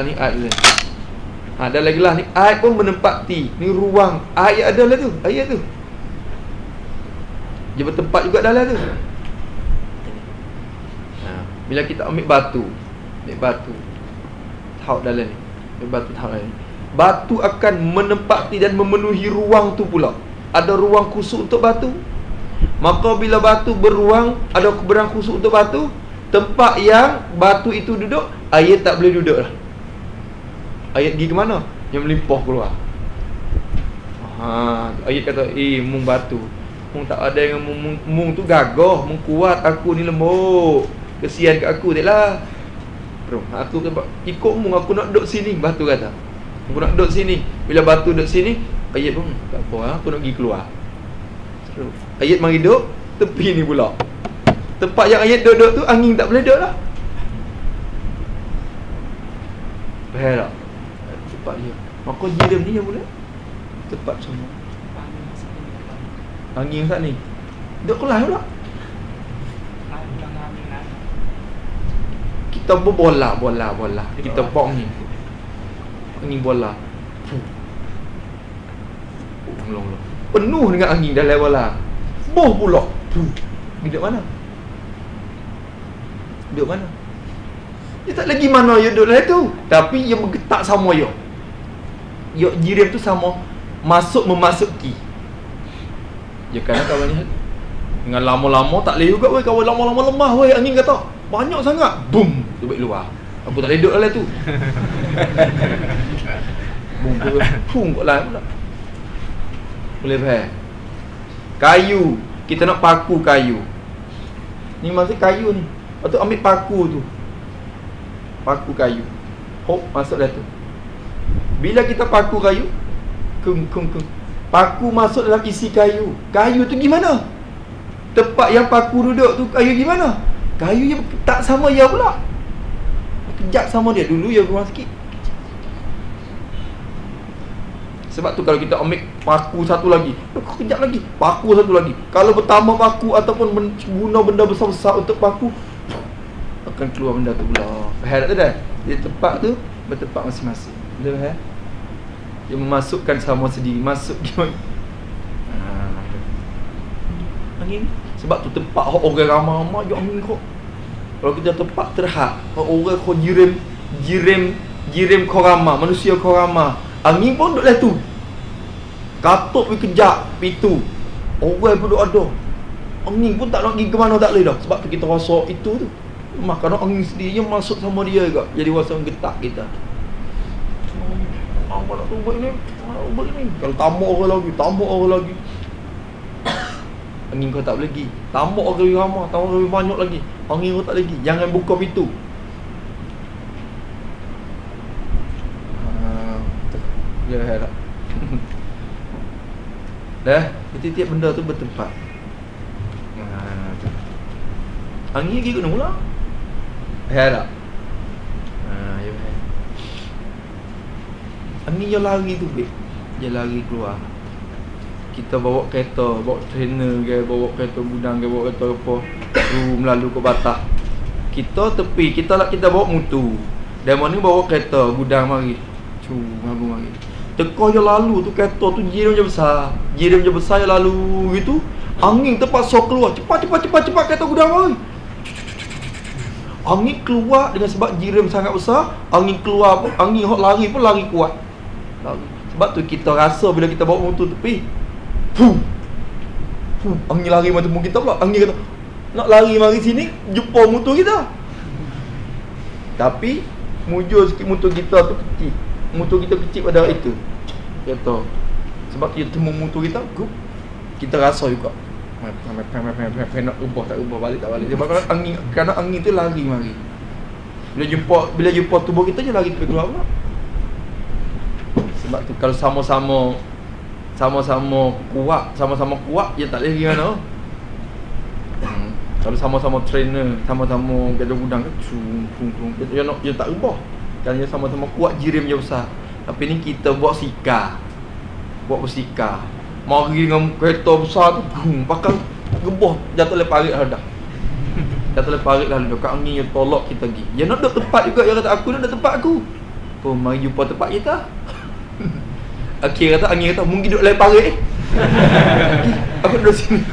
ni air dia. Dalam gelas ni air pun menempati. Ni ruang air ada lah tu. Air tu dia bertempat juga dalam tu. Bila kita ambil batu tahu dalam ni. Batu akan menempati dan memenuhi ruang tu pula. Ada ruang khusus untuk batu. Maka bila batu beruang, ada berang khusus untuk batu, tempat yang batu itu duduk, air tak boleh duduk lah. Air pergi ke mana? Yang melimpah keluar. Ayat kata, mung batu, mung tak ada yang mung tu gagah, mung kuat, aku ni lembut, kesian kat aku taklah. Aku ikut mung, aku nak duduk sini. Batu kata, aku nak duduk sini. Bila batu duduk sini, ayat pun tak apa, aku nak pergi keluar. Ayat mari duduk tepi ni pula. Tempat yang ayat duduk tu, angin tak boleh duduk lah. Faham tak? Tempat dia. Maka jirim ni yang boleh tempat semua. Angin saat ni duduk kelas pula. Kita berbola. Kita pong ni, angin bola penuh dengan angin dalam bola. Boh pula. Duduk mana? Duduk mana? Dia tak lagi mana dia duduk dalam tu, tapi dia bergetak sama dia. Dia jirim tu sama memasuki. Dia kan kawannya dengan lama-lama tak boleh juga weh, kawan lama-lama lemah weh, angin kata banyak sangat, boom, tu baik luar. Aku tak boleh duduk dalam tu. Boom, boom kat lain pula. Boleh faham? Kayu, kita nak paku kayu. Ni maksud kayu ni. Lepas tu ambil paku tu, paku kayu, hop, masuk dah tu. Bila kita paku kayu, paku masuk dalam isi kayu. Kayu tu gimana? Tempat yang paku duduk tu, kayu gimana? Kayu yang tak sama dia pula. Kejap sama dia. Dulu dia kurang sikit. Sebab tu kalau kita ambil paku satu lagi, kejap lagi, paku satu lagi. Kalau bertambah paku ataupun guna benda besar-besar untuk paku, akan keluar benda tu pula. Faham tak dah? Dia tempat tu bertempat masing-masing. Betul faham? Dia memasukkan sama sendiri. Masuk dia. Angin. Sebab tu tempat orang ramai-ramai je angin kau. Kalau kita tempat terhad, orang kau jirim kau ramai, manusia kau ramai, angin pun duduk lah tu. Katuk pergi kejap pintu, orang pun duduk ada. Angin pun tak nak pergi ke mana, tak boleh dah. Sebab tu kita rasa itu tu. Maka angin sendiri yang masuk sama dia juga. Jadi rasa getak kita. Apa nak ubah ni? Kalau tambah orang lagi. Angin kau tak boleh pergi. Tambah orang lebih ramai, tambah lebih banyak lagi. Angin kau tak boleh pergi. Jangan buka pintu. Ya tak? Dah, tiap-tiap benda tu bertempat. Angin pergi ke mana pula? Ya tak? Ya faham. Angin dia lari tu, babe. Dia lari keluar. Kita bawa kereta, bawa trainer ke, bawa kereta gudang ke, bawa kereta apa, melalui ke Batak. Kita tepi, kita bawa mutu. Dan mana bawa kereta gudang mari. Mari. Teka je lalu tu kereta tu, jirim je besar yang lalu gitu. Angin terpaksa keluar. Cepat kereta gudang mari. Angin keluar dengan sebab jirim sangat besar. Angin keluar pun, angin hok lari pun lari kuat. Lari. Sebab tu kita rasa bila kita bawa motor tepi, angin lari mata muka kita pula. Angin kata nak lari mari sini, jumpa motor kita. Tapi mujur sikit motor kita tu kecil. Motor kita kecil pada itu. Kata sebab kita temu motor kita, kita rasa juga nak ubah tak ubah, balik tak balik. Sebab kerana angin tu lari mari. Bila jumpa tubuh kita je lari keluar pula. Sebab tu kalau sama-sama kuat, dia tak boleh pergi mana. Kalau sama-sama trainer, sama-sama gadang-gudang kan, dia tak ubah. Kalau dia sama-sama kuat, jirim je besar. Tapi ni kita buat bersikar. Mari dengan kereta besar tu, pakai gebah, jatuh oleh parit dah. Jatuh oleh parit dah. Kat angin yang tolak kita pergi. Dia nak duduk tempat juga. Dia kata, aku nak duduk tempat aku. Oh, mari jumpa tempat kita. Akhir kata, angin kata, mungkin duduk oleh parit. Aku duduk sini.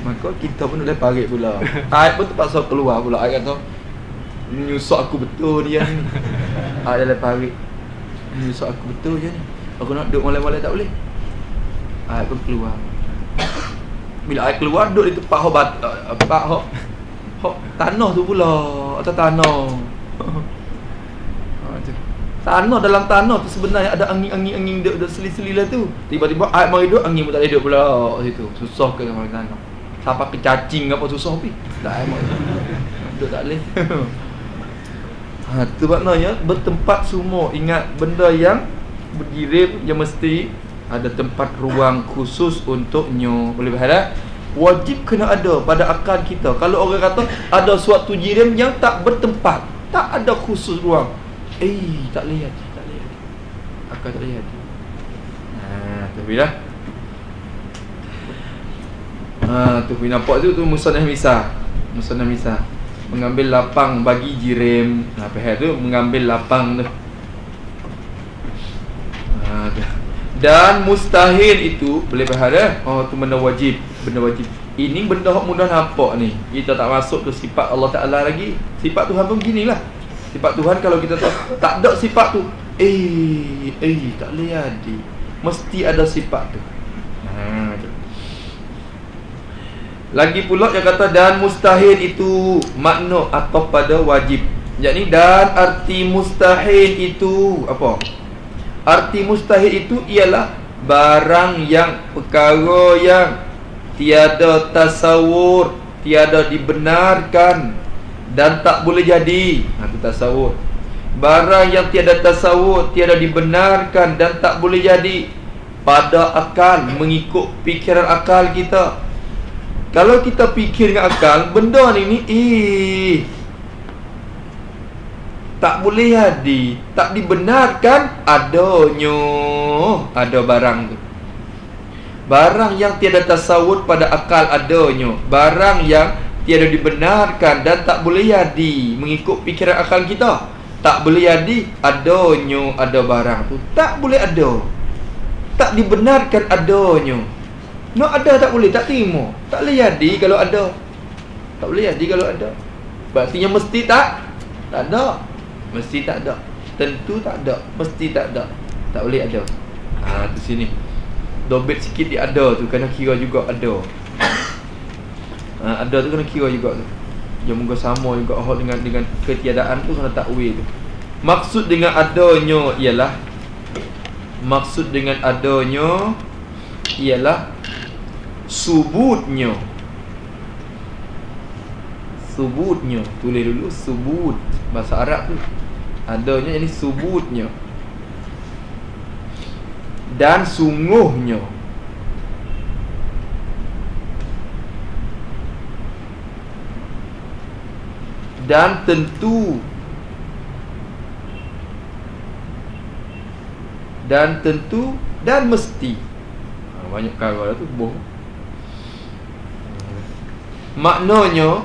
Maka kita pun duduk oleh parit pula. Aib pun terpaksa keluar pula. Aib kata, menyusuk aku betul dia ni. Aib oleh parit. Menyusuk aku betul je ni. Aku nak duduk malam-malam tak boleh. Air pun keluar. Bila air keluar, duduk di tempat tanah tu pula. Atas tanah. Tanah, dalam tanah tu sebenarnya ada angin duduk seli-seli lah tu. Tiba-tiba air mari duduk, angin pun tak boleh duduk pula situ. Susah ke dalam tanah. Sampai ke cacing apa susah pi. Tak air mari duduk tak boleh. Tu maknanya bertempat semua. Ingat benda yang berjirim yang mesti ada tempat ruang khusus untuknya. Boleh faham? Wajib kena ada pada akal kita. Kalau orang kata ada suatu jirim yang tak bertempat, tak ada khusus ruang, tak lihat. Akal tak lihat. Tapi dah. Tu nampak tu musannaf misah. Mengambil lapang bagi jirim. Faham tu mengambil lapang tu. Dan mustahil itu boleh faham dah. Tu benda wajib. Ini benda yang mudah nampak ni. Kita tak masuk ke sifat Allah Ta'ala lagi. Sifat Tuhan pun beginilah. Sifat Tuhan kalau kita tak ada sifat tu, tak boleh jadi. Mesti ada sifat tu. Lagi pula dia kata dan mustahil itu makna atau pada wajib. Jadi dan arti mustahil itu apa? Arti mustahil itu ialah barang yang, perkara yang tiada tasawur, tiada dibenarkan dan tak boleh jadi. Itu tasawur. Barang yang tiada tasawur, tiada dibenarkan dan tak boleh jadi pada akal, mengikut fikiran akal kita. Kalau kita fikir dengan akal, benda ni tak boleh jadi, tak dibenarkan adanya. Ada barang tu, barang yang tiada tasawur pada akal adanya, barang yang tiada dibenarkan dan tak boleh jadi mengikut fikiran akal kita. Tak boleh jadi adanya, ada barang tu tak boleh ada, tak dibenarkan adanya. Nak ada tak boleh, tak terima, tak boleh jadi kalau ada. Tak boleh jadi kalau ada. Berarti mesti tak ada. Mesti tak ada. Tentu tak ada. Mesti tak ada. Tak boleh ada. Tu sini dobet sikit dia ada tu, kena kira juga ada. Ada tu kena kira juga tu. Jangan moga sama juga dengan ketiadaan tu, kena takwil tu. Maksud dengan adanya ialah subutnya. Tulis dulu subut. Bahasa Arab tu adanya, ini subutnya dan sungguhnya. Dan tentu. Dan tentu. Dan mesti. Banyak perkara tu boh. Maknanya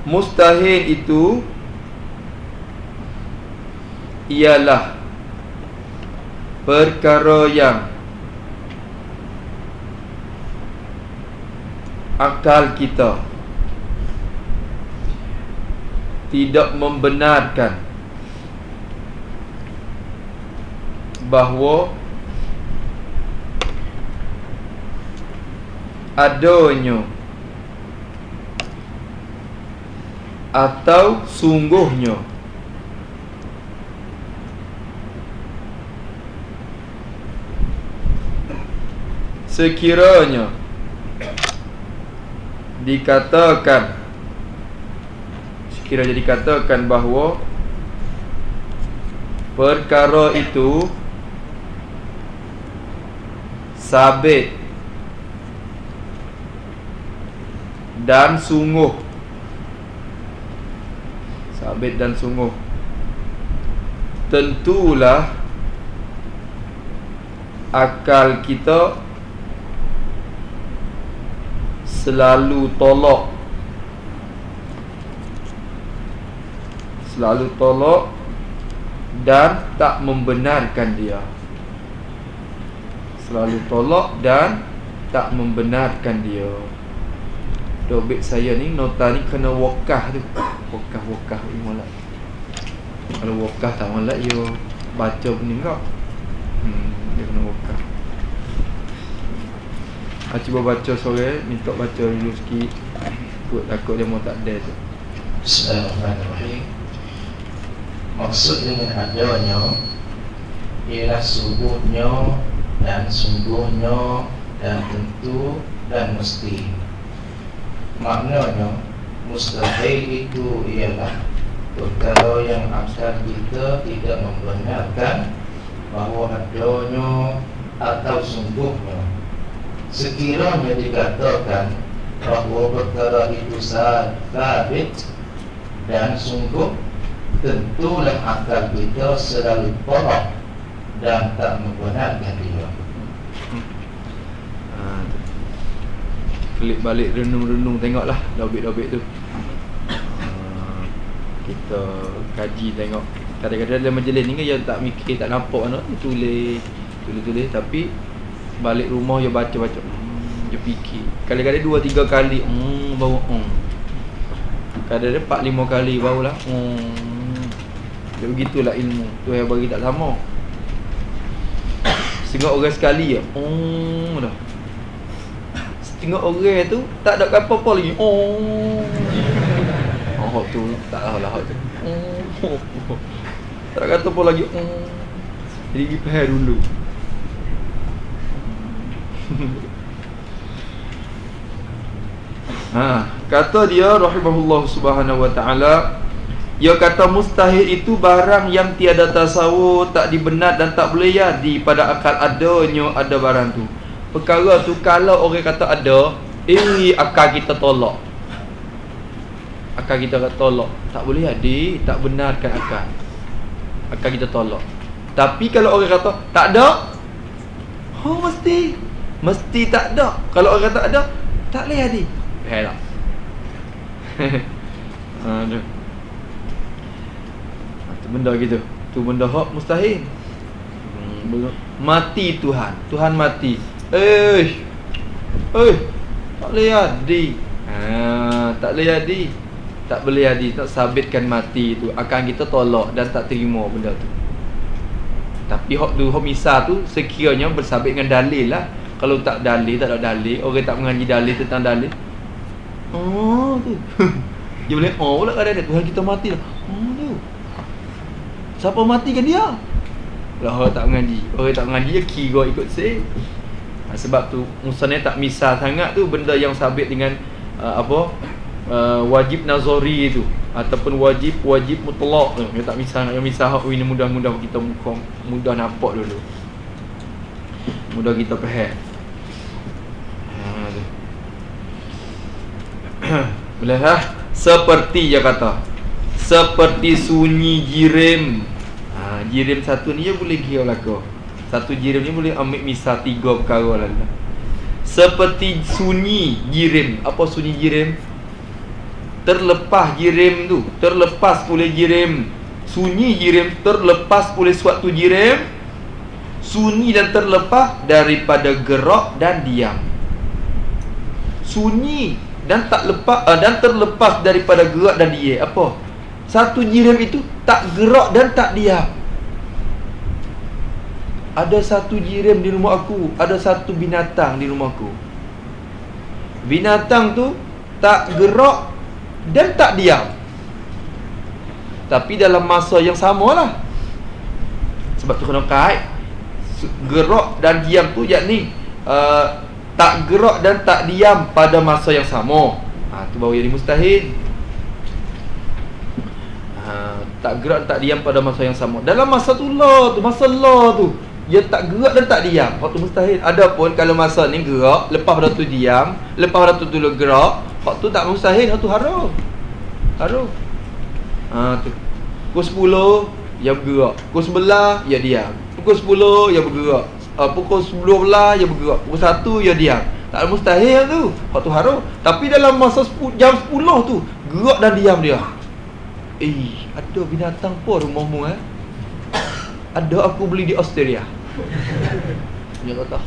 mustahil itu ialah perkara yang akal kita tidak membenarkan bahawa adanya atau sungguhnya sekiranya dikatakan bahawa perkara itu sabit dan sungguh, tentulah akal kita selalu tolak dan tak membenarkan dia. Dobek saya ni nota ni kena wakah tu. Wakah molek. Kalau wakah tak molek yo baca pening kau. Dia kena wakah. Cuba baca sore, minta baca dulu sikit. Takut dia mau tak ada tu. Bismillahirrahmanirrahim. Maksud dengan adanya ialah subuhnya dan sungguhnya dan tentu dan mesti. Maknanya mustahil itu ialah perkara yang akal kita tidak membenarkan bahawa adanya atau sungguhnya. Sekiranya dikatakan bahawa perkara itu sabit dan sungguh, tentulah akal kita selalu tolak dan tak membenarkan dia. Klik balik renung-renung, tengoklah dobek-dobek tu. Kita kaji tengok. Kadang-kadang dalam majlis ni kan dia tak mikir, tak nampak mana tulis, tapi balik rumah dia baca-baca. Dia fikir. Kadang-kadang 2-3 kali baru kadang-kadang 4-5 kali barulah dia begitulah ilmu. Tu yang bagi tak sama. Setengah orang sekali je dah. Setengah orang tu tak ada apa-apa lagi. Tu tak lah tu. Tak kata apa lagi. Jadi pergi faham dulu. Kata dia rahimahullah subhanahu wa ta'ala, dia kata mustahil itu barang yang tiada tasawur, tak dibenar dan tak boleh jadi pada akal adanya ada barang tu. Perkara tu kalau orang kata ada, akal kita tolak. Akal kita tolak, tak boleh jadi, tak benarkan akal. Akal kita tolak. Tapi kalau orang kata tak ada, mesti tak ada. Kalau orang kata ada, tak boleh jadi. Tak. Tu benda gitu. Tu benda hak mustahil. Mati Tuhan mati. Tak boleh jadi. Tak boleh jadi. Tak boleh jadi, tak sabitkan mati tu. Akan kita tolak dan tak terima benda tu. Tapi hak tu, hak misal tu sekiranya bersabit dengan dalil lah. Kalau tak dalil, tak ada dalil, orang tak mengaji dalil tentang dalil. Tu. Dia boleh pula kadang ada Tuhan kita mati lah. Tu. Siapa matikan dia? Lah orang tak mengaji. Orang tak mengaji dia kira ikut saya. Sebab tu musnah tak misal sangat tu benda yang sabit dengan wajib nazari tu ataupun wajib mutlak tu. Dia tak misal, yang misal hak ini mudah-mudah kita mudah nampak dulu. Mudah kita faham. Boleh lah. Seperti dia kata, seperti sunyi jirim. Jirim satu ni je boleh kira belaka. Satu jirim ni boleh ambil misal 3 perkara lah. Seperti sunyi jirim. Apa sunyi jirim? Terlepas jirim tu, terlepas oleh jirim. Sunyi jirim, terlepas oleh suatu jirim. Sunyi dan terlepas daripada gerak dan diam. sunyi dan tak lepas dan terlepas daripada gerak dan diam. Apa? Satu jirim itu tak gerak dan tak diam. Ada satu jirim di rumah aku, ada satu binatang di rumah aku. Binatang tu tak gerak dan tak diam, tapi dalam masa yang sama lah. Sebab tu kena kait gerak dan diam tu, yakni tak gerak dan tak diam pada masa yang sama. Tu baru jadi mustahil. Tak gerak dan tak diam pada masa yang sama. Dalam masa tu la tu dia tak gerak dan tak diam, hak tu mustahil. Adapun kalau masa ni gerak, lepas pada tu diam, lepas pada tu gerak, hak tu tak mustahil, hak tu haram. Tu pukul 10 dia bergerak, pukul 11 dia diam, pukul 10 dia bergerak, pukul 12 dia bergerak, pukul 1 dia diam. Tak mustahil tu, hak tu haram. Tapi dalam masa jam 10 tu gerak dan diam dia. Ada binatang apa rumahmu Ada, aku beli di Australia. Dia kata,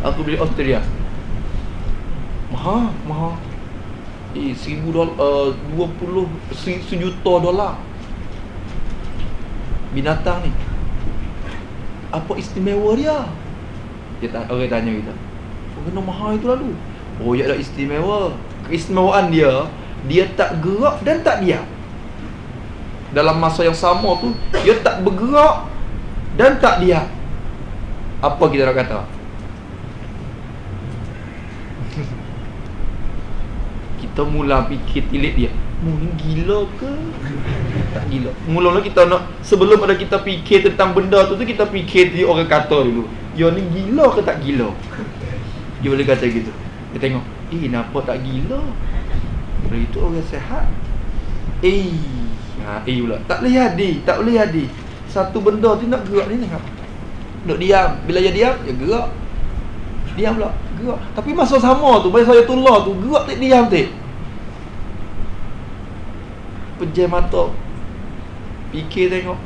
aku beli Australia. Mahal. $1,000, 1 juta dolar. Binatang ni apa istimewa dia? Orang tanya kita, kena mahal itu lalu? Ya ada istimewa. Keistimewaan dia tak gerak dan tak diam. Dalam masa yang sama tu dia tak bergerak dan tak diam. Apa kita nak kata? Kita mula fikir tilik dia, ni gila ke? Tak gila. Mula-mula kita nak, sebelum ada kita fikir tentang benda tu kita fikir dia orang kata dulu, dia ni gila ke tak gila? Dia boleh kata gitu. Dia tengok, nampak tak gila? Bila itu orang sihat. Pula tak boleh jadi. Satu benda tu nak gerak ni tengok. Nak diam, bila dia diam, dia gerak. Diam pula, gerak. Tapi masa sama tu, masa saya tolak tu, gerak tak diam tak. Pejam mata, fikir tengok.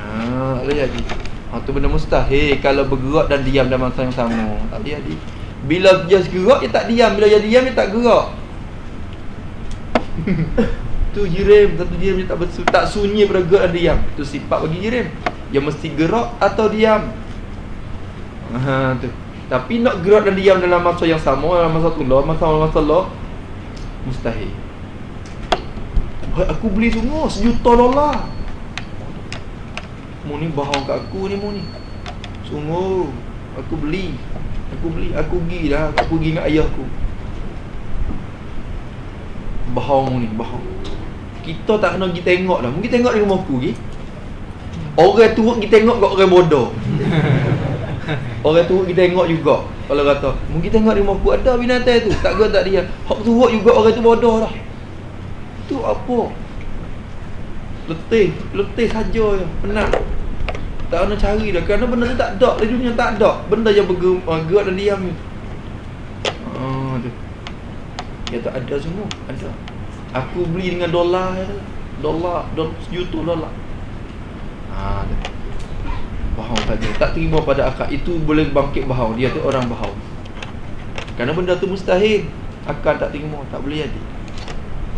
Tak boleh jadi. Tu benda mustahil kalau bergerak dan diam dalam masa yang sama. Tak boleh jadi. Bila dia gerak, dia tak diam. Bila dia diam, dia tak gerak. Tu jirim, satu jirim dia tak sunyi pada gerak dan diam. Tu sifat bagi jirim. Dia mesti gerak atau diam. Tu. Tapi nak gerak dan diam dalam masa yang sama, dalam masa tu lah, masa lah, mustahil. Aku beli semua $1 juta. Mu ni bohong kat aku ni, mu ni. Sungguh aku beli. Aku pergi dengan ayah aku. Bohong ni, bohong. Kita tak kena pergi tengok dah. Mungkin tengok di rumah aku pergi. Orang turut pergi tengok kat orang bodoh. Orang turut pergi tengok juga. Kalau kata, mungkin tengok di rumah aku ada binatang tu, tak gerak tak dia. Hak turut juga orang tu bodoh dah. Tu apa? Letih saja je. Penat. Tak kena cari dah. Kerana benda tu tak ada. Di dunia tak ada benda yang bergerak dan diam ni. Tu. Dia tak ada semua. Ada. Aku beli dengan dolar $1 juta. Bohong saja. Tak terima pada akal. Itu boleh bangkit bohong. Dia tu orang bohong. Kerana benda tu mustahil. Akal tak terima. Tak boleh jadi.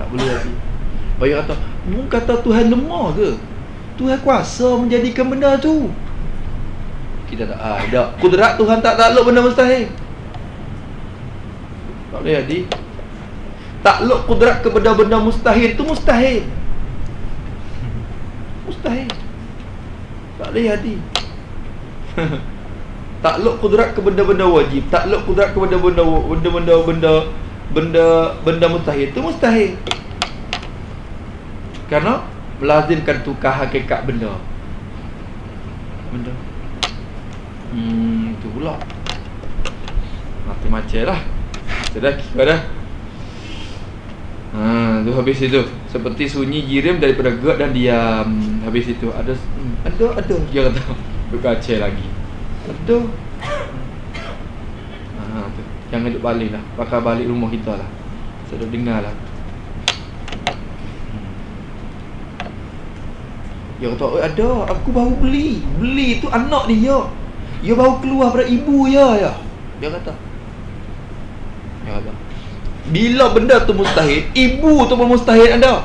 Tak boleh jadi. Bayar kata, mu kata Tuhan lemah ke? Tuhan kuasa menjadikan benda tu. Kita tak ada. Kudrat Tuhan tak takluk benda mustahil. Tak boleh jadi. Takluk kudrat kepada benda mustahil itu mustahil. Mustahil. Tak boleh jadi. Takluk kudrat kepada benda wajib, takluk kudrat kepada benda mustahil itu mustahil. Kerana melazimkan tukar hakikat benda. Itu pula macam-macam lah. Sudah dah. Tu habis itu. Seperti sunyi jirim daripada gerak dan diam. Habis itu ada dia kata berkaca lagi. Ada. Tu. Jangan duduk balik lah. Pakai balik rumah kita lah. Saya dah dengar lah. Dia kata, ada. Aku baru beli. Beli tu anak dia. Dia baru keluar pada ibu dia. Dia kata. Bila benda tu mustahil, ibu tu pun mustahil ada.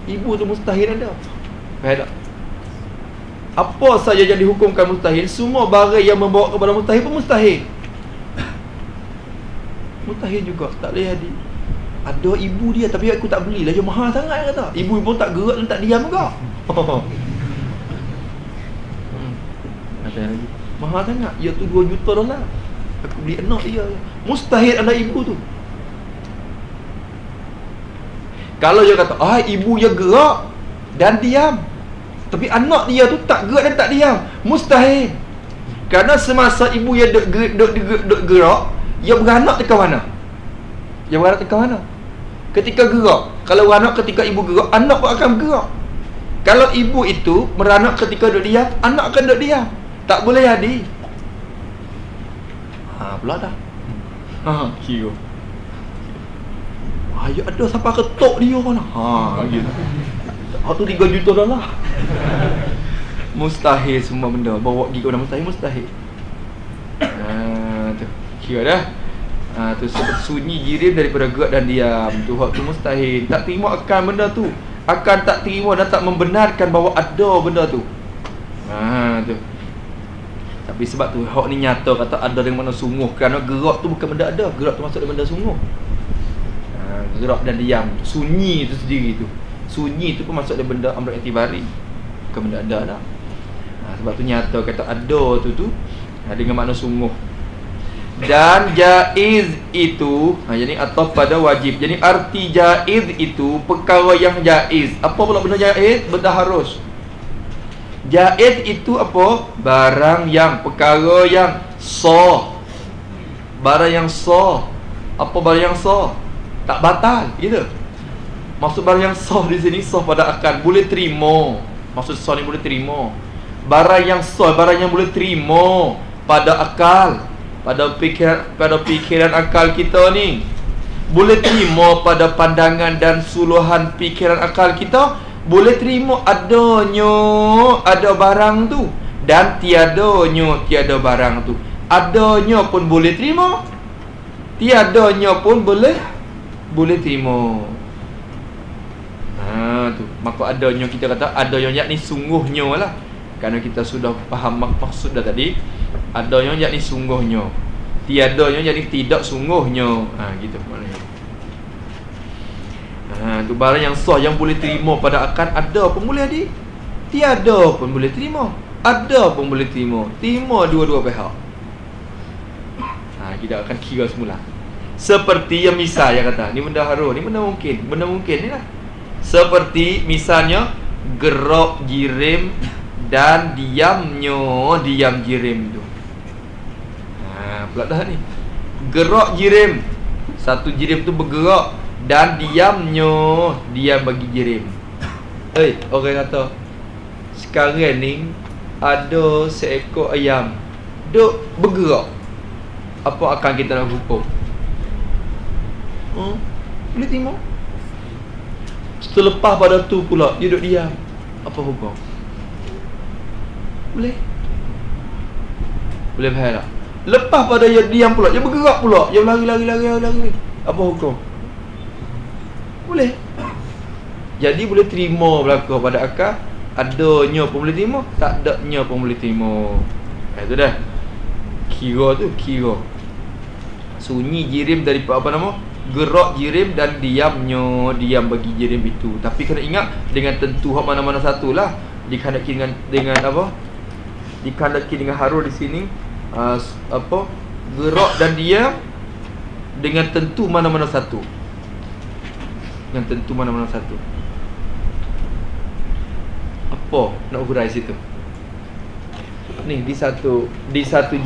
Ibu tu mustahil ada. Faham tak? Apa saja yang dihukumkan mustahil, semua barang yang membawa kepada mustahil pun mustahil. Mustahil juga, tak boleh jadi. Ada ibu dia tapi aku tak belilah, dia mahal sangat kata. Ibu pun tak gerak dan tak diam juga. Ada lagi. Mahal sangat, ia tu $2 juta. Aku beli anak dia. Mustahil ada ibu tu. Kalau dia kata, ibu dia gerak dan diam, tapi anak dia tu tak gerak dan tak diam, mustahil. Kerana semasa ibu dia duk gerak, dia beranak tekan mana? Dia beranak tekan mana? Ketika gerak. Kalau beranak ketika ibu gerak, anak pun akan bergerak. Kalau ibu itu beranak ketika duk diam, anak akan duk diam. Tak boleh jadi. Pula dah. Kira. Ya ada siapa ketuk dia kan. Gitu. Tu $3 juta. Mustahil semua benda. Bawa pergi ke mana mustahil, mustahil. Tu. Kira dah. Tu sebut sunyi jirim daripada gerak dan diam. Tu hak tu mustahil. Tak terima akan benda tu. Akan tak terima dan tak membenarkan bahawa ada benda tu. Tu. Tapi sebab tu hak ni nyata kata ada dengan mana sungguh. Kerana gerak tu bukan benda ada. Gerak tu masuk dalam benda sungguh. Gerak dan diam. Sunyi tu sendiri tu. Sunyi tu pun masuk dalam benda amr i'tibari. Bukan benda ada dah. Sebab tu nyata kata ada tu dengan makna sungguh. Dan jaiz itu jadi atau pada wajib. Jadi arti jaiz itu perkara yang jaiz. Apa pula benda jaiz? Benda harus. Jaiz itu apa? Barang yang, perkara yang sah. Barang yang sah. Apa barang yang sah? Tak batal, gitu. Maksud barang yang sah di sini sah pada akal, boleh terima. Maksud sah ni boleh terima. Barang yang sah, barang yang boleh terima pada akal, pada fikiran akal kita ni. Boleh terima pada pandangan dan suluhan fikiran akal kita. Boleh terima adanya ada barang tu dan tiada barang tu. Adanya pun boleh terima, tiadanya pun boleh terima. Tu. Maka adanya kita kata adanya yakni sungguhnya lah. Kerana kita sudah faham maksud dah tadi. Adanya yakni sungguhnya, tiadanya yakni tidak sungguhnya. Gitu maknanya. Tu barang yang sah yang boleh terima pada akal, ada pun boleh jadi, tiada pun boleh terima, ada pun boleh terima. Terima dua-dua pihak. Kita akan kira semula. Seperti yang misal yang kata ni benda harus, ni benda mungkin. Benda mungkin ni lah. Seperti misalnya gerak jirim dan diamnya diam jirim tu. Pula dah ni. Gerak jirim, satu jirim tu bergerak dan diamnya diam bagi jirim. Orang kata sekarang ni ada seekor ayam duk bergerak. Apa akan kita nak hukum? Boleh terima. Selepas pada tu pula dia duk diam, apa hukum? Boleh faham tak? Lepas pada dia diam pula, dia bergerak pula, dia lari. Apa hukum? Boleh. Jadi boleh terima belaka pada akal. Adanya pun boleh terima, tak adanya pun boleh terima. Itu dah. Kira sunyi jirim daripada apa nama? Gerak jirim dan diamnya diam bagi jirim itu. Tapi kena ingat dengan tentu hak mana-mana satulah. Dikandaki dengan apa? Dikandaki dengan harus di sini gerak dan diam dengan tentu mana-mana satu. Yang tentu mana-mana satu. Apa nak hurai situ? Ni di satu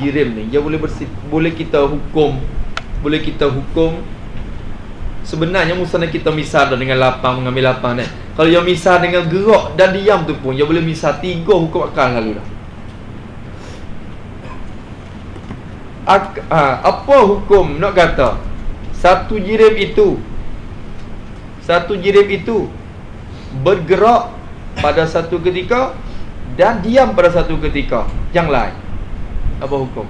jirim ni dia boleh kita hukum. Sebenarnya musnah kita misal dengan lapang, mengambil lapang ni. Kalau dia misal dengan gerak dan diam tu pun dia boleh misal 3 hukum akal lalu dah. Apa hukum nak kata satu jirim itu bergerak pada satu ketika dan diam pada satu ketika yang lain? Apa hukum?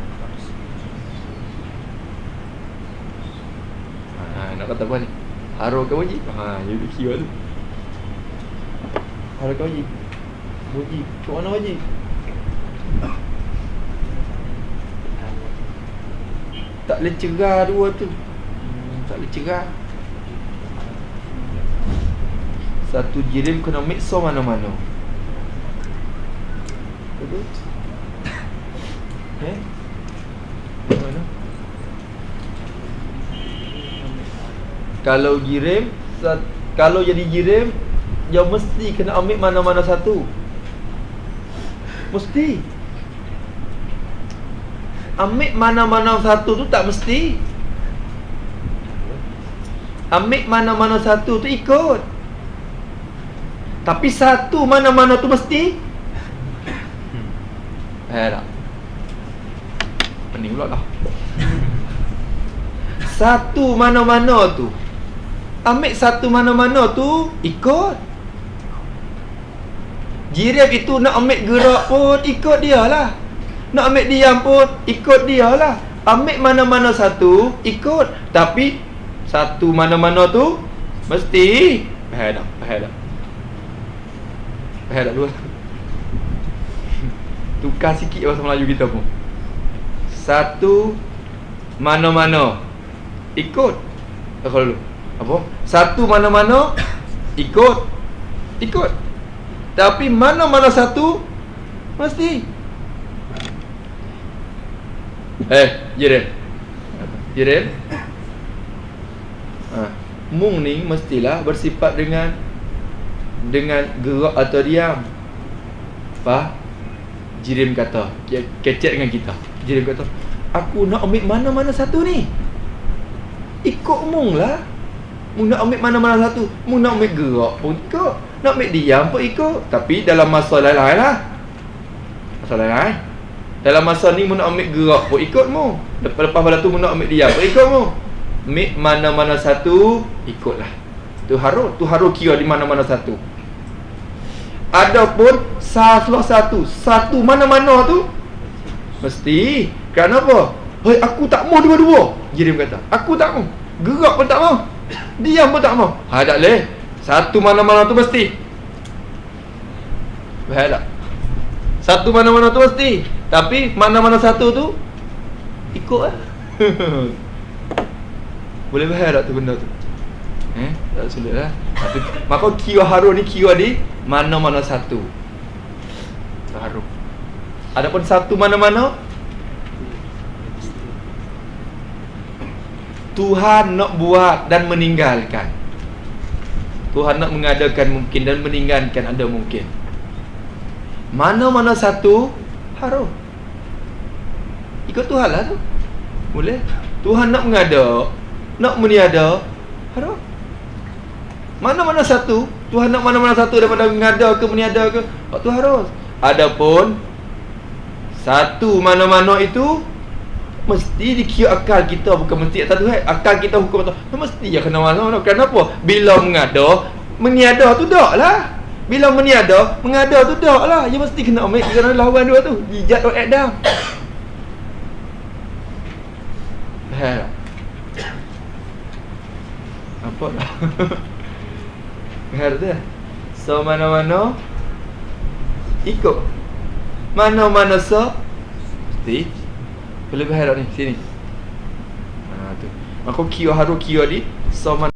nak kata apa ni? Haro ke wajib? Jadi kira tu. Haro ke wajib? Wajib. Ke mana wajib? Tak boleh cerah dua tu. Tak boleh cerah. Satu jirim kena miksa mana-mana. Betul? Mana? Kalau jirim, kalau jadi jirim, dia mesti kena ambil mana-mana satu. Mesti. Ambil mana-mana satu tu tak mesti. Ambil mana-mana satu tu ikut. Tapi satu mana-mana tu mesti. Tak. Pening pula lah. Satu mana-mana tu, ambil satu mana-mana tu ikut. Jirim itu nak ambil gerak pun ikut dia lah. Nak ambil diam pun ikut dia lah. Ambil mana-mana satu ikut. Tapi satu mana-mana tu mesti. Faham tak dua? Tukar sikit bahasa Melayu kita pun. Satu mana-mana ikut. Kalau dulu apa? Satu mana-mana ikut. Tapi mana-mana satu mesti. Jiren. Mung ni mestilah bersifat dengan gerak atau diam. Apa? Jirim kata, kecek dengan kita. Jirim kata, aku nak ambil mana-mana satu ni. Ikut mung lah. Mung nak ambil mana-mana satu. Mung nak ambil gerak pun ikut. Nak ambil diam pun ikut. Tapi dalam masa lain-lain lah. Dalam masa ni mung nak ambil gerak pun ikut mung. Lepas pada tu mung nak ambil diam pun ikut mung. Ambil mana-mana satu, ikutlah. Tu haru kira di mana-mana satu. Adapun salah satu mana-mana tu mesti. Kenapa? Hei, aku tak mau dua-dua. Jirim kata, aku tak mau. Gerak pun tak mau. Diam pun tak mau. Tak boleh. Satu mana-mana tu mesti. Faham tak? Satu mana-mana tu mesti. Tapi mana-mana satu tu ikut lah. Boleh faham tak tu benda tu? Tak sulit lah. Maka kira haru ni kira di mana-mana satu. Haru. Adapun satu mana-mana, Tuhan nak buat dan meninggalkan. Tuhan nak mengadakan mungkin dan meninggalkan ada mungkin. Mana-mana satu haru. Ikut Tuhan lah tu. Boleh. Tuhan nak mengada, nak meniada, haru. Mana-mana satu, Tuhan nak mana-mana satu daripada mengada ke meniada ke, tu harus. Adapun satu mana-mana itu mesti dikira akal kita, bukan mesti atas Tuhan. Akal kita hukum tu mesti ya kena mana-mana. Kenapa? Bila mengada, meniada tu dak lah. Bila meniada, mengada tu dak lah. Dia mesti kena ambil kerana lawan dua tu. Jijat tu Adam. Apa dah? Faham tak? So mana-mana ikut. Mana-mana so mesti. Boleh faham tak ni? Sini. Tu. Maka kira haru kira di so